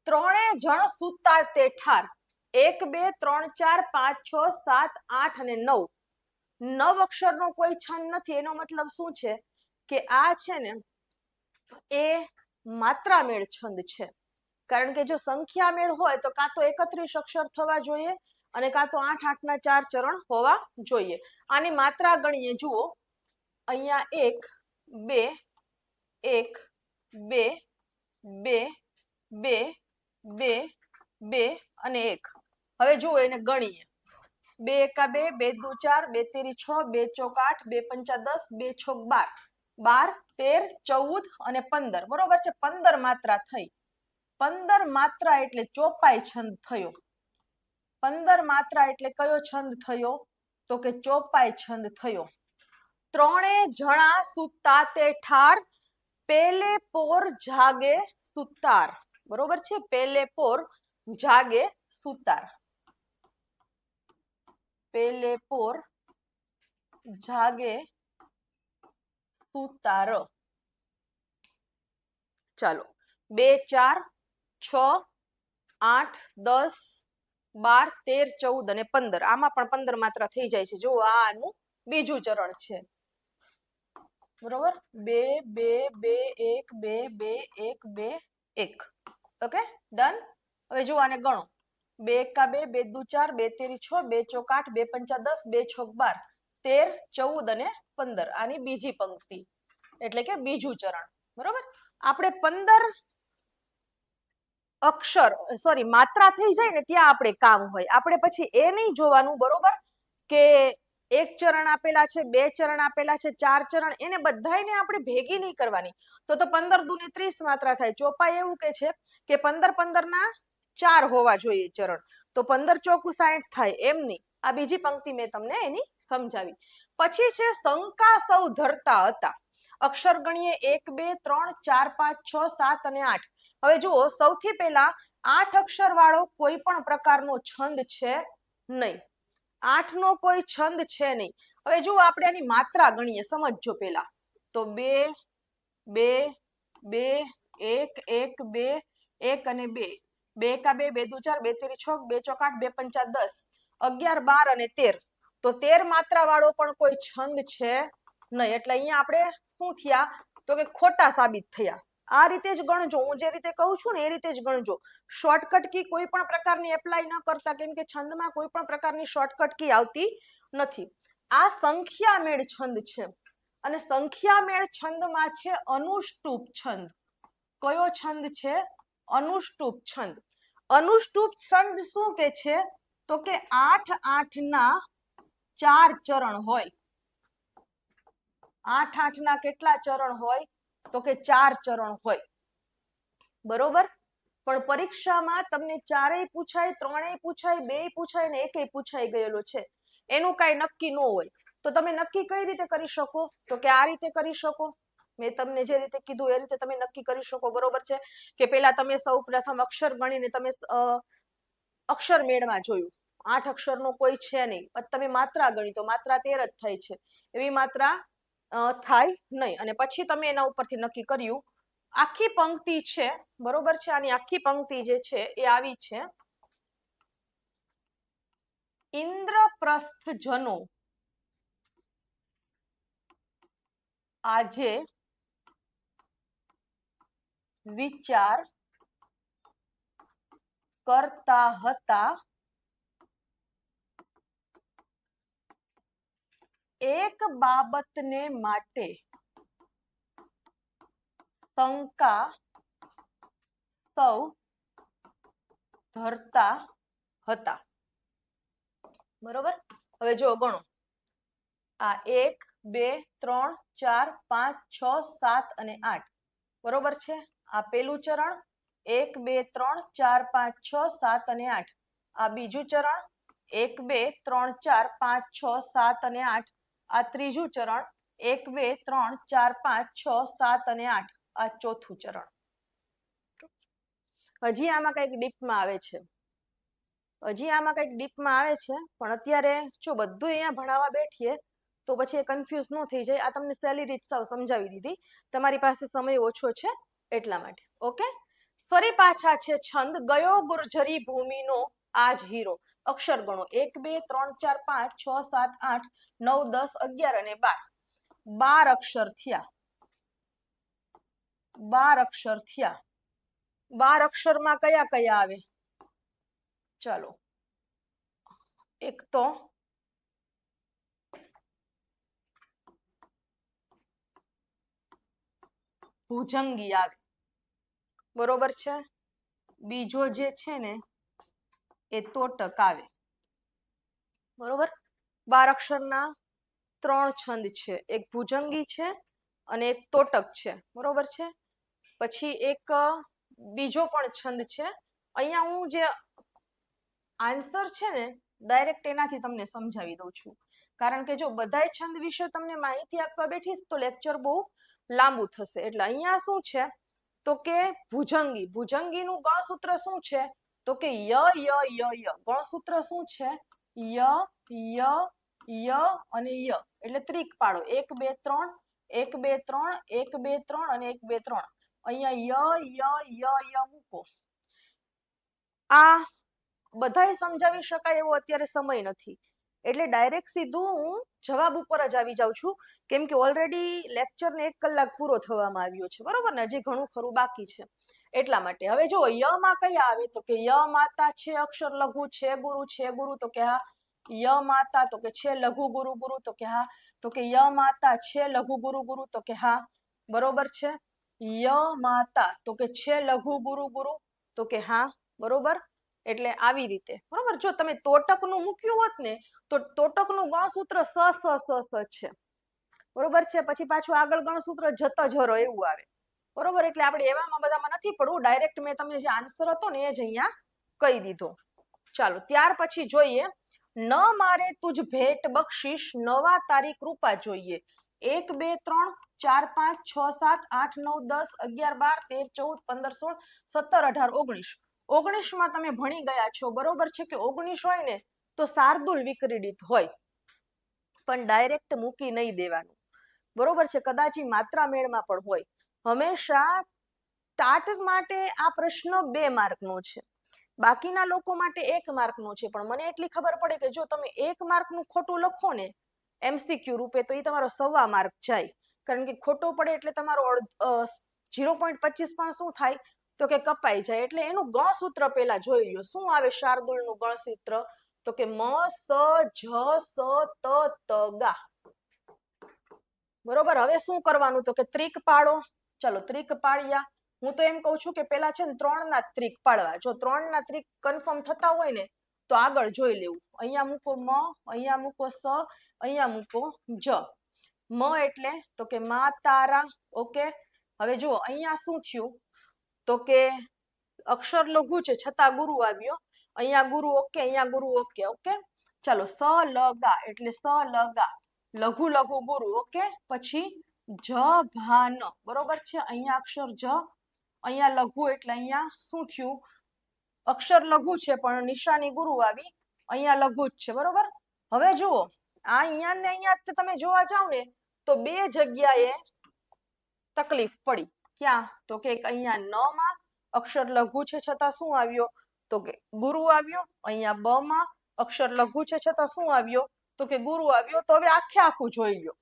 3 જણ સૂતા તે ઠાર, 1 2 3 4 5 6 7 8 અને 9. 9 અક્ષરનો કોઈ છંદ નથી. એનો મતલબ શું છે કે આ છે ને એ માત્રામેળ છંદ છે, કારણ કે જો સંખ્યા મેળ હોય તો કાં તો 31 અક્ષર થવા જોઈએ અને કાં તો 8 8 ના 4 ચરણ હોવા જોઈએ. આની માત્રા ગણીએ, જુઓ અહીંયા 1 2 1 2 2 2 2 2 અને 1. હવે જુઓ એને ગણીએ, 2 એકા 2, 2 દુ 4, 2 તેરી 6, 2 ચોક 8, 2 પંચા 10, 2 છોક 12, 12 13 14 અને 15, બરોબર છે. 15 માત્રા થઈ. 15 માત્રા એટલે ચોપાઈ છંદ થયો. 15 માત્રા એટલે કયો છંદ થયો? તો કે ચોપાઈ છંદ થયો. ત્રણે જણા સુતા તે ઠાર, પેલે પોર જાગે સુતાર. બરોબર છે, પેલે પોર જાગે સુતાર. પેલે પોર જાગે સુતાર. ચાલો 2 4 6 8 10 12 13 14 અને 15. આમાં પણ 15 માત્રા થઈ જાય છે. જો આ આનું બીજું ચરણ છે. બરોબર, 2 2 2 1 2 2 1 2 1. Okay, done. હવે જો આને ગણો. 2 એકા 2, 2 દુ 4, 2 તેરી 6, 2 ચોક 8, 2 પંચા 10, 2 છોક 12, 13 14 અને 15. આની બીજી પંક્તિ એટલે કે બીજું ચરણ. બરોબર, આપણે 15 અક્ષર સોરી માત્રા થઈ જાય ને ત્યાં આપણે કામ હોય. આપણે પછી એ નહીં જોવાનું, બરોબર, કે એક ચરણ આપેલા છે, 2 ચરણ આપેલા છે, 4 ચરણ, એને બધાને આપણે ભેગી નહીં કરવાની. તો 15 દુને 30 માત્રા થાય. ચોપાઈ એવું કે છે કે 15 15 ના 4 હોવા જોઈએ ચરણ, તો 15 ચોકુ 60 થાય. એમ નહીં, આ બીજી પંક્તિ મેં તમને એની સમજાવી. પછી છે શંકા સૌ ધરતા હતા. અક્ષર ગણીએ 1 2 3 4 5 6 7 અને 8. હવે જુઓ, સૌથી પહેલા 8 અક્ષર વાળો કોઈ પણ પ્રકારનો છંદ છે નહીં. 8 નો કોઈ છંદ છે નહીં. હવે જુઓ, આપણે આની માત્રા ગણીએ, સમજજો પેલા. તો 2 2 2 1 1 2 1 અને 2, 2 એકા 2, 2 દુ 4, 2 તેરી 6, 2 ચોક 8, 2 પંચા 10, 11 12 અને 13. તો 13 માત્રા વાળો પણ કોઈ છંદ છે નહીં. એટલે અહીંયા આપણે શું થયા? તો કે ખોટા સાબિત થયા. આ રીતે જ ગણજો. હું જે રીતે કહું છું ને એ રીતે જ ગણજો. શોર્ટકટ કી કોઈ પણ પ્રકારની એપ્લાય ન કરતા, કેમ કે છંદમાં કોઈ પણ પ્રકારની શોર્ટકટ કી આવતી નથી. આ સંખ્યામેળ છંદ છે અને સંખ્યામેળ છંદમાં છે અનુષ્ટુપ છંદ. કયો છંદ છે? અનુષ્ટુપ છંદ. અનુષ્ટુપ છંદ શું કે છે? તો કે 8 8 ના 4 ચરણ હોય. 8 8 ના કેટલા ચરણ હોય? તો કે 4 ચરણ હોય. બરોબર, પણ પરીક્ષામાં તમને 4 પૂછાય, 3 પૂછાય, 2 પૂછાય ને 1 પૂછાઈ ગયેલો છે. એનું કાંઈ નક્કી ન હોય. તો તમે નક્કી કઈ રીતે કરી શકો? તો કે આ રીતે કરી શકો. મેં તમને જે રીતે કીધું એ રીતે તમે નક્કી કરી શકો. બરોબર છે, કે પેલા તમે સૌ પ્રથમ અક્ષર ગણીને તમે અક્ષર મેળમાં જોયું. 8 અક્ષરનો કોઈ છે નહીં. તમે માત્રા ગણી તો માત્રા 13 જ થાય છે. એવી માત્રા થાય નહીં. અને પછી તમે એના ઉપરથી નક્કી કર્યું. આખી પંક્તિ છે, બરોબર છે, આની આખી પંક્તિ જે છે એ આવી છે. ઇન્દ્રપ્રસ્થ જનો આજે વિચાર કરતા હતા, એક બાબતને માટે શંકા સૌ ધરતા હતા. બરોબર, હવે જો ગણો. આ 1 2 3 4 5 6 7 અને 8. બરોબર છે, આ પેલું ચરણ 1 2 3 4 5 6 7 અને 8. આ બીજું ચરણ 1 2 3 4 5 6 7 અને 8. આ ત્રીજું ચરણ 1 2 3 4 5 6 7 અને 8. આ ચોથું ચરણ. હજી આમાં કઈક ડીપમાં આવે છે. પણ અત્યારે જો બધું અહીંયા ભણાવવા બેઠીએ તો પછી એ કન્ફ્યુઝ ન થઈ જાય. આ તમને સહેલી રીત સાવ સમજાવી દીધી. તમારી પાસે સમય ઓછો છે એટલા માટે. ઓકે, ફરી પાછા છે છંદ. ગયો ગુર્જરી ભૂમિનો આજ હીરો. અક્ષર ગણો 1 2 3 4 5 6 7 8 9 10 11 અને 12. 12 અક્ષર થયા. 12 અક્ષર થયા. 12 અક્ષરમાં કયા કયા આવે? ચાલો, એક તો ભુજંગી આવે. બરોબર છે, બીજો જે છે ને એ તોટક આવે. બરોબર, 12 અક્ષરના 3 છંદ છે. એક ભુજંગી છે અને એક તોટક છે. બરોબર છે, પછી એક બીજો પણ છંદ છે. અહીંયા હું જે આન્સર છે ને ડાયરેક્ટ એનાથી તમને સમજાવી દઉં છું, કારણ કે જો બધાય છંદ વિશે તમને માહિતી આપવા બેઠીશ તો લેક્ચર બહુ લાંબુ થશે. એટલે અહીંયા શું છે તો કે ભુજંગી, ભુજંગીનું ગણસૂત્ર શું છે તો કે ય ય ય ય. ગણસૂત્ર શું છે? ય ય ય અને ય. એટલે ત્રિક પાડો 1 2 3 1 2 3 1 2 3 અને 1 2 3. અહીંયા ય ય ય ય મૂકો. આ બધાય સમજાવી શકાય એવો અત્યારે સમય નથી, એટલે ડાયરેક્ટ સીધું હું જવાબ ઉપર જ આવી જાઉં છું, કેમ કે ઓલરેડી લેક્ચરને 1 કલાક પૂરો થવામાં આવ્યો છે, બરોબર ને? હજી ઘણું ખરું બાકી છે, એટલા માટે. હવે જો ય માં કયા આવે તો કે ય માતા છે અક્ષર લઘુ, છે ગુરુ, છે ગુરુ તો કે હા. ય માતા તો કે છે લઘુ ગુરુ ગુરુ તો કે હા. તો કે ય માતા છે લઘુ ગુરુ ગુરુ તો કે હા, બરોબર છે. ય માતા તો કે છે લઘુ ગુરુ ગુરુ તો કે હા, બરોબર. એટલે આવી રીતે, બરોબર. જો તમે તોટકનું મૂક્યું હોત ને તો તોટકનું ગણસૂત્ર સ સ સ સ છે, બરોબર છે. પછી પાછું આગળ ગણસૂત્ર જત જરો એવું આવે, બરોબર. એટલે આપણે એવામાં બધામાં નથી પડવું, ડાયરેક્ટ મેં તમને જે આન્સર હતો ને એ જ અહીંયા કહી દીધો. ચાલો ત્યાર પછી જોઈએ, ન મારે તુજ ભેટ બક્ષિસ, નવા તારી કૃપા જોઈએ. 1 2 3 4 5 6 7 8 9 10 11 12 13 14 15 16 17 18 19. 19 માં તમે ભણી ગયા છો, બરોબર છે કે 19 હોય ને તો શાર્દુલ વિક્રીડિત હોય, પણ ડાયરેક્ટ મૂકી નહીં દેવાનું, બરોબર છે. કદાચ માત્રા મેળમાં પણ હોય. હંમેશા ટાટ માટે આ પ્રશ્ન 2 માર્કનો છે, બાકીના લોકો માટે 1 માર્કનો છે. પણ મને એટલી ખબર પડે કે જો તમે 1 માર્કનું ખોટું લખો ને MCQ રૂપે તો એ તમારો 1.25 માર્ક જાય, કારણ કે ખોટો પડે એટલે તમારો 0.25 પણ શું થાય તો કે કપાઈ જાય. એટલે એનું ગણસૂત્ર પેલા જોઈ લ્યો. શું આવે શાર્દુલનું ગણસૂત્ર તો કે મ સ જ સ ત ત ગા, બરોબર. હવે શું કરવાનું તો કે ત્રિક પાડો. ચલો ત્રિક પાડ્યા. હું તો એમ કહું છું કે પેલા છે ને 3 ના ત્રિક પાડવા. જો 3 ના ત્રિક કન્ફર્મ થતા હોય ને તો આગળ જોઈ લેવું. અહીંયા મૂકો મ, અહીંયા મૂકો સ, અહીંયા મૂકો જ. મ એટલે તો કે મા તારા, ઓકે. હવે જો અહીંયા શું થયું તો કે અક્ષર લઘુ છે છતાં ગુરુ આવ્યો, અહીંયા ગુરુ ઓકે, અહીંયા ગુરુ ઓકે, ઓકે. ચાલો સ લ ગા એટલે સ લ ગા, લઘુ લઘુ ગુરુ, ઓકે. પછી જ ભાન, બરોબર છે. અહીંયા અક્ષર જ, અહીંયા લઘુ એટલે અહીંયા શું થયું અક્ષર લઘુ છે પણ નિશાની ગુરુ આવી, અહીંયા લઘુ જ છે, બરોબર. હવે જુઓ આ અહીંયા ને અહીંયા તમે જોવા જાવ ને તો 2 જગ્યાએ તકલીફ પડી. ક્યાં તો કે અહીંયા ન માં અક્ષર લઘુ છે છતાં શું આવ્યો તો કે ગુરુ આવ્યો, અહીંયા બ માં અક્ષર લઘુ છે છતાં શું આવ્યો તો કે ગુરુ આવ્યો. તો હવે આખે આખું જોઈ લો.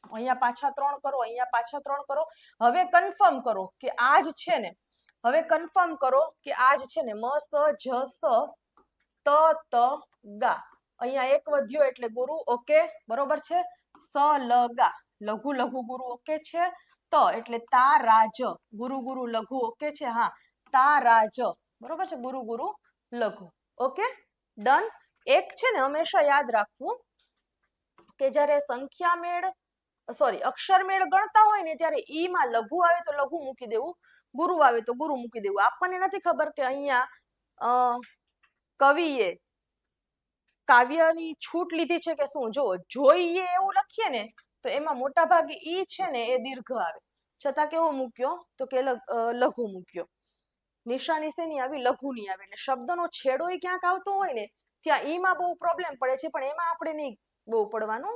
અહીંયા પાછા 3 કરો, અહીંયા પાછા 3 કરો. હવે કન્ફર્મ કરો કે આ જ છે ને, હવે કન્ફર્મ કરો કે આ જ છે ને મ સ જ સ ત ત ગા. અહીંયા 1 વધ્યો એટલે ગુરુ, ઓકે, બરોબર છે. સ લ ગા લઘુ લઘુ ગુરુ, ઓકે છે. ત એટલે તા રાજ, ગુરુ ગુરુ લઘુ, ઓકે છે. હા તા રાજ, બરોબર છે. ગુરુ ગુરુ લઘુ, ઓકે ડન. એક છે ને હંમેશા યાદ રાખવું કે જ્યારે સંખ્યા મેળ અક્ષર મેળ ગણતા હોય ને ત્યારે ઈ માં લઘુ આવે તો લઘુ મૂકી દેવું, ગુરુ આવે તો ગુરુ મૂકી દેવું. આપણને નથી ખબર કે અહીંયા કવિએ કાવ્યની છૂટ લીધી છે કે શું. જો જોઈએ એવું લખીએ ને તો એમાં મોટા ભાગે ઈ છે ને એ દીર્ઘ આવે, છતાં કેવો મૂક્યો તો કે લઘુ મૂક્યો. નિશાની શેની આવી લઘુની આવે, એટલે શબ્દનો છેડો ક્યાંક આવતો હોય ને ત્યાં ઈમાં બહુ પ્રોબ્લેમ પડે છે, પણ એમાં આપણે નહીં બહુ પડવાનું.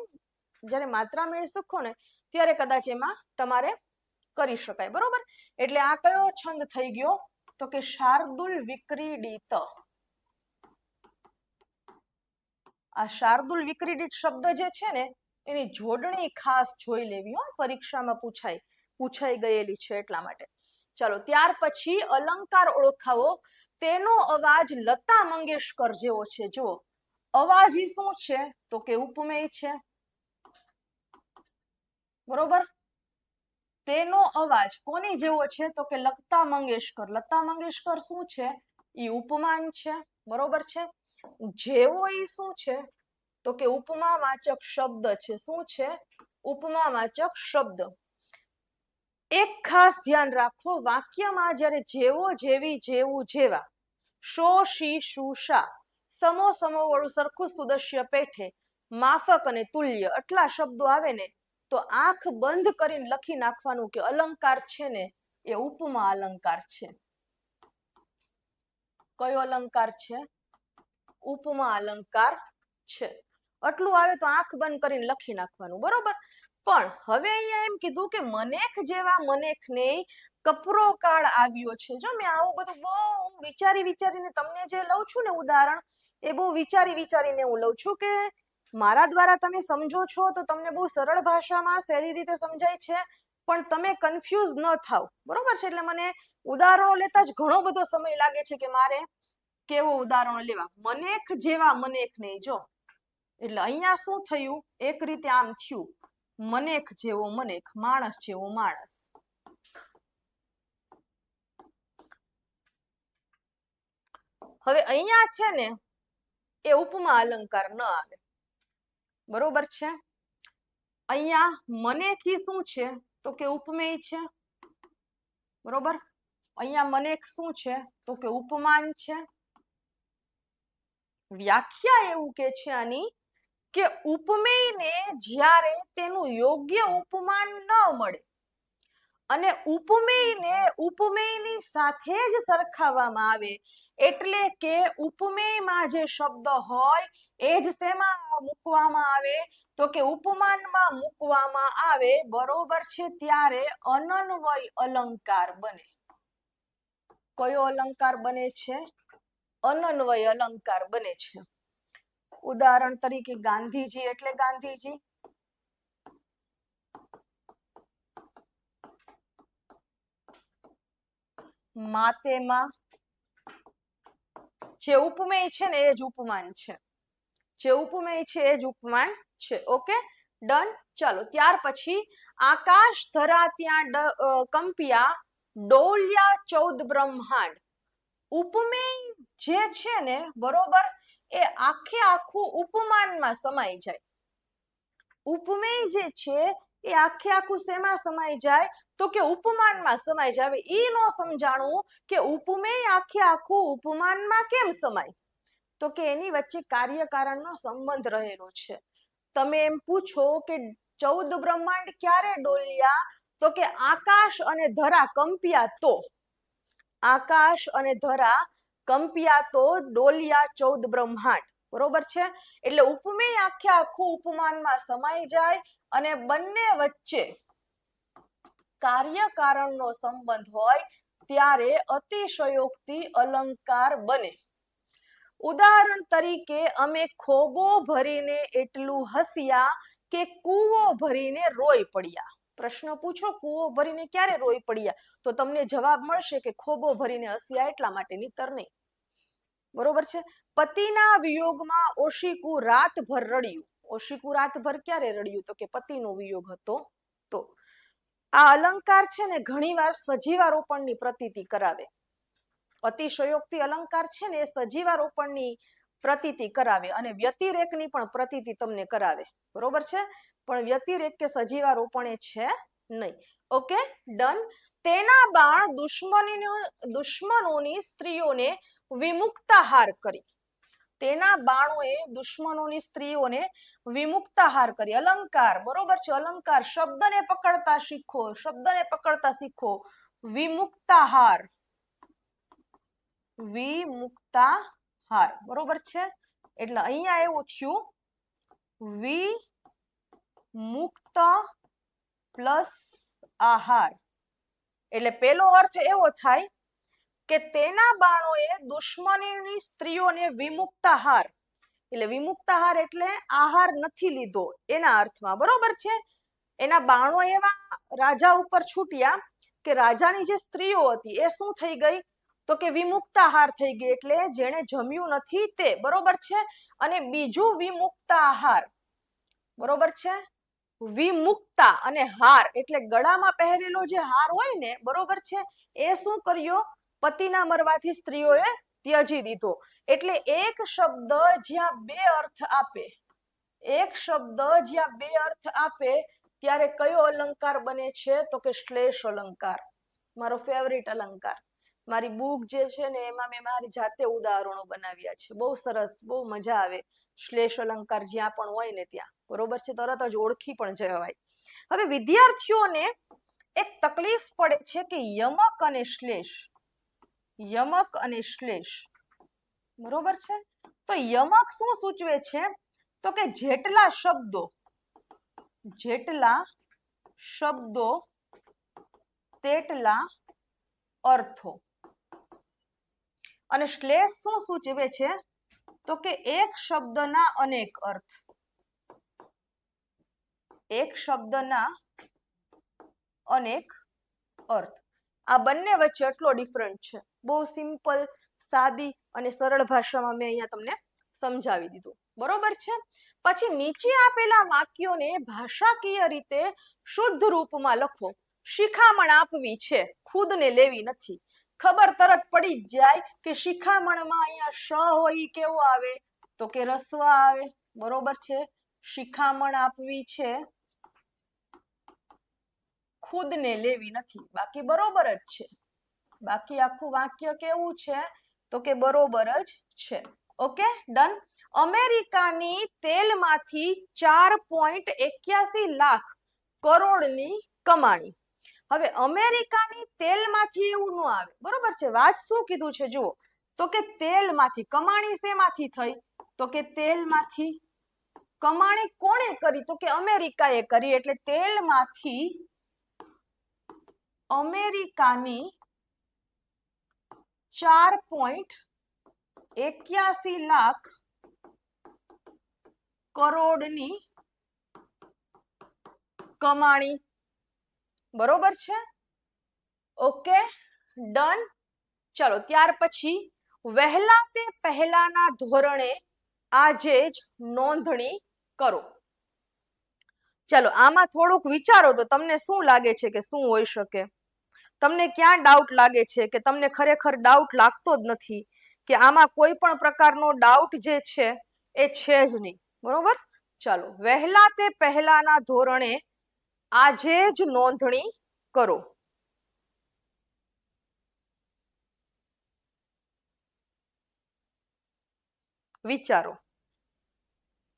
જ્યારે માત્રા મેળ શીખો ને ત્યારે કદાચ એમાં તમારે કરી શકાય, બરોબર. એટલે આ કયો છંદ થઈ ગયો તો કે શાર્દુલ વિક્રીડિત. આ શાર્દુલ વિક્રીડિત શબ્દ જે છે ને એની જોડણી ખાસ જોઈ લેવી હો, પરીક્ષામાં પૂછાઈ ગયેલી છે એટલા માટે. ચાલો ત્યાર પછી અલંકાર ઓળખાવો. તેનો અવાજ લતા મંગેશકર જેવો છે. જુઓ અવાજ ઈ શું છે તો કે ઉપમેય છે, બરોબર. તેનો અવાજ કોની જેવો છે તો કે લતા મંગેશકર. લતા મંગેશકર શું છે ઈ ઉપમાન છે, બરોબર છે. જેવો ઈ શું છે તો કે ઉપમાવાચક શબ્દ છે. શું છે ઉપમાવાચક શબ્દ. એક ખાસ ધ્યાન રાખો, વાક્યમાં જ્યારે જેવો, જેવી, જેવું, જેવા, શો, શી, શું, શા, સમો, સમો વાળું સરખું સુદસ્ય પેઠે, માફક અને તુલ્ય આટલા શબ્દો આવે ને તો આંખ બંધ કરીને લખી નાખવાનું કે અલંકાર છે ને એ ઉપમા અલંકાર છે. કયો અલંકાર છે? ઉપમા અલંકાર છે. આટલું આવે તો આંખ બંધ કરીને લખી નાખવાનું, બરોબર. પણ હવે અહીંયા એમ કીધું કે મનેખ જેવા મનેખને કપરો કાળ આવ્યો છે. જો મેં આવું બધું બહુ વિચારીને તમને જે લઉં છું ને ઉદાહરણ, એ બહુ વિચારીને હું લઉં છું કે મારા દ્વારા તમે સમજો છો તો તમને બહુ સરળ ભાષામાં સહેલી રીતે સમજાય છે, પણ તમે કન્ફ્યુઝ ન થાવ, બરોબર છે. એટલે મને ઉદાહરણો લેતા જ ઘણો બધો સમય લાગે છે કે મારે કેવો ઉદાહરણો લેવા. મનેખ જેવા મનેખ નહીં, જો એટલે અહીંયા શું થયું, એક રીતે આમ થયું, મનેખ જેવો મનેખ, માણસ જેવો માણસ. હવે અહીંયા છે ને એ ઉપમા અલંકાર ન આવે, બરોબર છે. અહીંયા મનેખી શું છે તો કે ઉપમેય છે, બરોબર. અહીંયા મનેખ શું છે તો કે ઉપમાન છે. વ્યાખ્યા એવું કે છે આની કે ઉપમેયને જ્યારે તેનું યોગ્ય ઉપમાન ન મળે અને ઉપમેયને ઉપમેયની સાથે જ સરખાવવામાં આવે, એટલે કે ઉપમેયમાં જે શબ્દ હોય એ જ શેમાં મૂકવામાં આવે તો કે ઉપમાનમાં મૂકવામાં આવે, બરોબર છે. ત્યારે અનન્વય અલંકાર બને. કયો અલંકાર બને છે? અનન્વય અલંકાર બને છે. ઉદાહરણ તરીકે ગાંધીજી એટલે ગાંધીજી, માતેમાં, જે ઉપમેય છે ને એ જ ઉપમાન છે, જે ઉપમેય છે એ જ ઉપમાન છે. Okay, done. ચાલો, ત્યાર પછી આકાશ ધરા ત્યાં કંપિયા, ડોલ્યા 14 બ્રહ્માંડ. ઉપમેય જે છે ને, બરોબર, એ આખે આખું ઉપમાનમાં સમાઈ જાય. ઉપમેય જે છે એ આખે આખું શેમાં સમાઈ જાય તો કે ઉપમાનમાં સમાઈ જાય. હવે ઈ નો સમજાણું કે ઉપમેય આખે આખું ઉપમાનમાં કેમ સમાય, તો કે એની વચ્ચે કાર્યકારણનો સંબંધ રહેલો છે. તમે એમ પૂછો કે 14 બ્રહ્માંડ ક્યારે ડોલ્યા તો કે આકાશ અને ધરા કંપ્યા તો, આકાશ અને ધરા કંપ્યા તો ડોલ્યા 14 બ્રહ્માંડ, બરોબર છે. એટલે ઉપમેય આખે આખું ઉપમાનમાં સમાઈ જાય અને બંને વચ્ચે કાર્યકારણનો સંબંધ હોય ત્યારે અતિશયોક્તિ અલંકાર બને. ઉદાહરણ તરીકે અમે ખોબો ભરીને એટલું હસ્યા કે કૂવો ભરીને રોઈ પડ્યા. પ્રશ્ન પૂછો કૂવો ભરીને ક્યારે રોઈ પડ્યા તો તમને જવાબ મળશે કે ખોબો ભરીને હસ્યા એટલા માટે, નહીતર નહીં, બરોબર છે. પતિના વિયોગમાં ઓશિકુ રાતભર રડ્યું. ઓશિકુ રાતભર ક્યારે રડ્યું તો કે પતિનો વિયોગ હતો તો. આ અલંકાર છે ને ઘણીવાર સજીવારોપણની પ્રતીતિ કરાવે. અતિશયોક્તિ અલંકાર છે ને એ સજીવારોપણની પ્રતીતિ કરાવે અને વ્યતિરેકની પણ પ્રતીતિ તમને કરાવે, બરોબર છે. પણ વ્યતિરેક કે સજીવારોપણ એ છે નહીં. Okay, done. તેના બાણ દુશ્મનોની સ્ત્રીઓને વિમુક્તાહાર કરી. તેના બાણોએ દુશ્મનોની સ્ત્રીઓને વિમુક્તાહાર કરી. અલંકાર, બરોબર છે. અલંકાર શબ્દને પકડતા શીખો, શબ્દને પકડતા શીખો. વિમુક્તાહાર, વિમુક્તાહાર, બરોબર છે. એટલે અહીંયા એવું થયું વિમુક્ત પ્લસ આહાર, એટલે પેલો અર્થ એવો થાય કે તેના બાણોએ દુશ્મનીની સ્ત્રીઓને વિમુક્તાહાર, એટલે વિમુક્તાહાર એટલે આહાર નથી લીધો એના અર્થમાં, બરોબર છે. એના બાણો એવા રાજા ઉપર છૂટ્યા કે રાજાની જે સ્ત્રીઓ હતી એ શું થઈ ગઈ તો કે વિમુક્તાહાર થઈ ગઈ, એટલે જેણે જમ્યું નથી તે, બરોબર છે. અને બીજું વિમુક્તાહાર, બરોબર છે. વિમુક્તા અને હાર એટલે ગળામાં પહેરેલો જે હાર હોય ને, બરોબર છે, એ શું કર્યો પતિના મરવાથી સ્ત્રીઓએ ત્યજી દીધો. એટલે એક શબ્દ જ્યાં બે અર્થ આપે, એક શબ્દ જ્યાં બે અર્થ આપે ત્યારે કયો અલંકાર બને છે? તો કે શ્લેષ અલંકાર, મારો ફેવરિટ અલંકાર. મારી બુક જે છે ને એમાં મેં મારી જાતે ઉદાહરણો બનાવ્યા છે. બહુ સરસ, બહુ મજા આવે શ્લેષ અલંકાર જ્યાં પણ હોય ને ત્યાં, બરોબર છે, તરત જ ઓળખી પણ જવાય. હવે વિદ્યાર્થીઓને એક તકલીફ પડે છે કે યમક અને શ્લેષ, યમક અને શ્લેષ, બરોબર છે. તો યમક શું સૂચવે છે? તો કે જેટલા શબ્દો તેટલા અર્થો. અને શ્લેષ શું સૂચવે છે? તો કે એક શબ્દના અનેક અર્થ, એક શબ્દના અનેક અર્થ. આ બંને વચ્ચે એટલો ડિફરન્ટ છે. બહુ સિમ્પલ, સાદી અને સરળ ભાષામાં મેં અહીંયા તમને સમજાવી દીધું, બરોબર છે. પછી નીચે આપેલા વાક્યોને ભાષાકીય રીતે શુદ્ધ રૂપમાં લખો. શિખામણ આપવી છે, ખુદને લેવી નથી. ખબર તરત પડી જ જાય કે શિખામણમાં અહીંયા શ હોય ઈ કેવો આવે? તો કે રસ્વ આવે, બરોબર છે. શિખામણ આપવી છે, ખુદને લેવી નથી, બાકી બરોબર જ છે. બાકી આખું વાક્ય કેવું છે? તો કે બરોબર જ છે. Okay, done. અમેરિકાની તેલમાંથી 4.81 લાખ કરોડની કમાણી. હવે અમેરિકાની તેલમાંથી એવું ન આવે, બરોબર છે. વાત શું કીધું છે જુઓ, તો કે તેલમાંથી. કમાણી શેમાંથી થઈ? તો કે તેલમાંથી. કમાણી કોણે કરી? તો કે અમેરિકાએ કરી. એટલે તેલમાંથી અમેરિકાની 4.81 લાખ કરોડની કમાણી, બરોબર છે. Okay, done. ચલો, ત્યાર પછી વહેલા તે પહેલાના ધોરણે આજે જ નોંધણી કરો. ચલો, આમાં થોડુંક વિચારો તો તમને શું લાગે છે કે શું હોઈ શકે? તમને ક્યાં ડાઉટ લાગે છે કે તમને ખરેખર ડાઉટ લાગતો જ નથી, કે આમાં કોઈ પણ પ્રકારનો ડાઉટ જે છે એ છે જ નહીં, બરોબર? ચાલો, વહેલા તે પહેલાના ધોરણે આજે જ નોંધણી કરો. વિચારો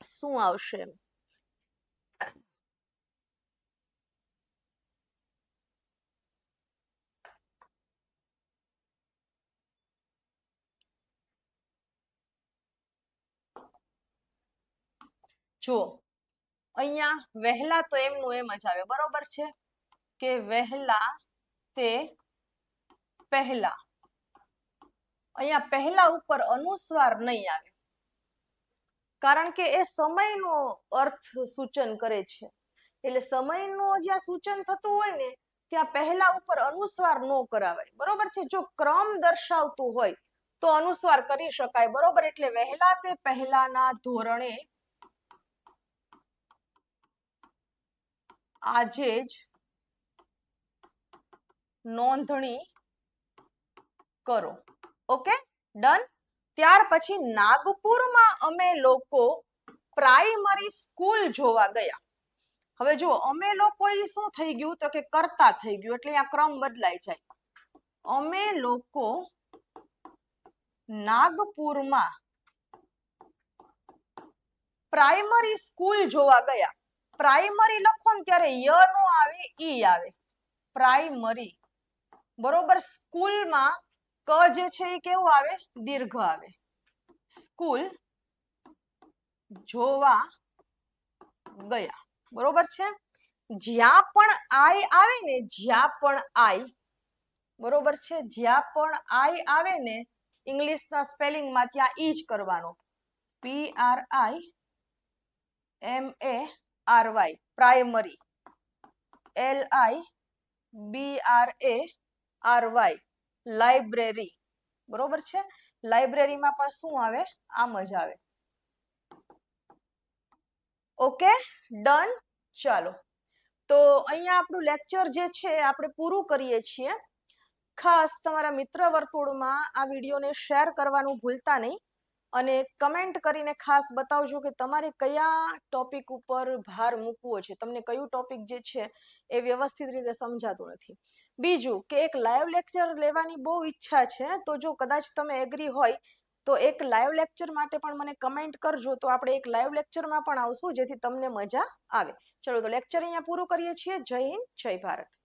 શું આવશે? જુઓ, અહીંયા વહેલા તો એમનું એમ જ આવે, બરોબર છે, કે વહેલા તે પહેલા. અહીંયા પહેલા ઉપર અનુસ્વાર નહીં આવે, કારણ કે એ સમયનો અર્થ સૂચન કરે છે. એટલે સમયનું જ્યાં સૂચન થતું હોય ને ત્યાં પહેલા ઉપર અનુસ્વાર ન કરાવાય, બરોબર છે. જો ક્રમ દર્શાવતું હોય તો અનુસ્વાર કરી શકાય, બરોબર. એટલે વહેલા તે પહેલાના ધોરણે આજે જ નોંધણી કરો. Okay, done. ત્યાર પછી નાગપુરમાં અમે લોકો પ્રાઇમરી સ્કૂલ જોવા ગયા. હવે જો અમે લોકો એ શું થઈ ગયું? તો કે કરતા થઈ ગયું, એટલે આ ક્રમ બદલાઈ જાય. અમે લોકો નાગપુરમાં પ્રાઇમરી સ્કૂલ જોવા ગયા. પ્રાઇમરી લખો ને ત્યારે ય નો આવે, ઈ આવે. પ્રાઇમરી, બરોબર. સ્કૂલમાં ક જે છે એ કેવું આવે? દીર્ઘ આવે. સ્કૂલ જોવા ગયા, બરોબર છે. જ્યાં પણ આઈ આવે ને, જ્યાં પણ આઈ, બરોબર છે, જ્યાં પણ આઈ આવે ને ઇંગ્લિશના સ્પેલિંગમાં ત્યાં ઈ જ કરવાનો. PRIMARY, primary. LIBRARY, લાઇબ્રેરી, બરોબર છે. લાઇબ્રેરીમાં પણ શું આવે? આમ જ આવે. Okay, done. ચાલો, તો અહીંયા આપણું લેક્ચર જે છે આપણે પૂરું કરીએ છીએ. ખાસ તમારા મિત્ર વર્તુળમાં આ વિડીયોને શેર કરવાનું ભૂલતા નહીં. અને કમેન્ટ કરીને ખાસ બતાવજો કે તમારે કયા ટોપિક ઉપર ભાર મૂકવો છે, તમને કયું ટોપિક જે છે એ વ્યવસ્થિત રીતે સમજાતું નથી. બીજું કે એક લાઈવ લેક્ચર લેવાની બહુ ઈચ્છા છે, તો જો કદાચ તમે એગ્રી હોય તો એક લાઈવ લેક્ચર માટે પણ મને કમેન્ટ કરજો, તો આપણે એક લાઈવ લેક્ચરમાં પણ આવશું જેથી તમને મજા આવે. ચલો તો લેક્ચર અહીંયા પૂરું કરીએ છીએ. જય હિન્દ, જય ભારત.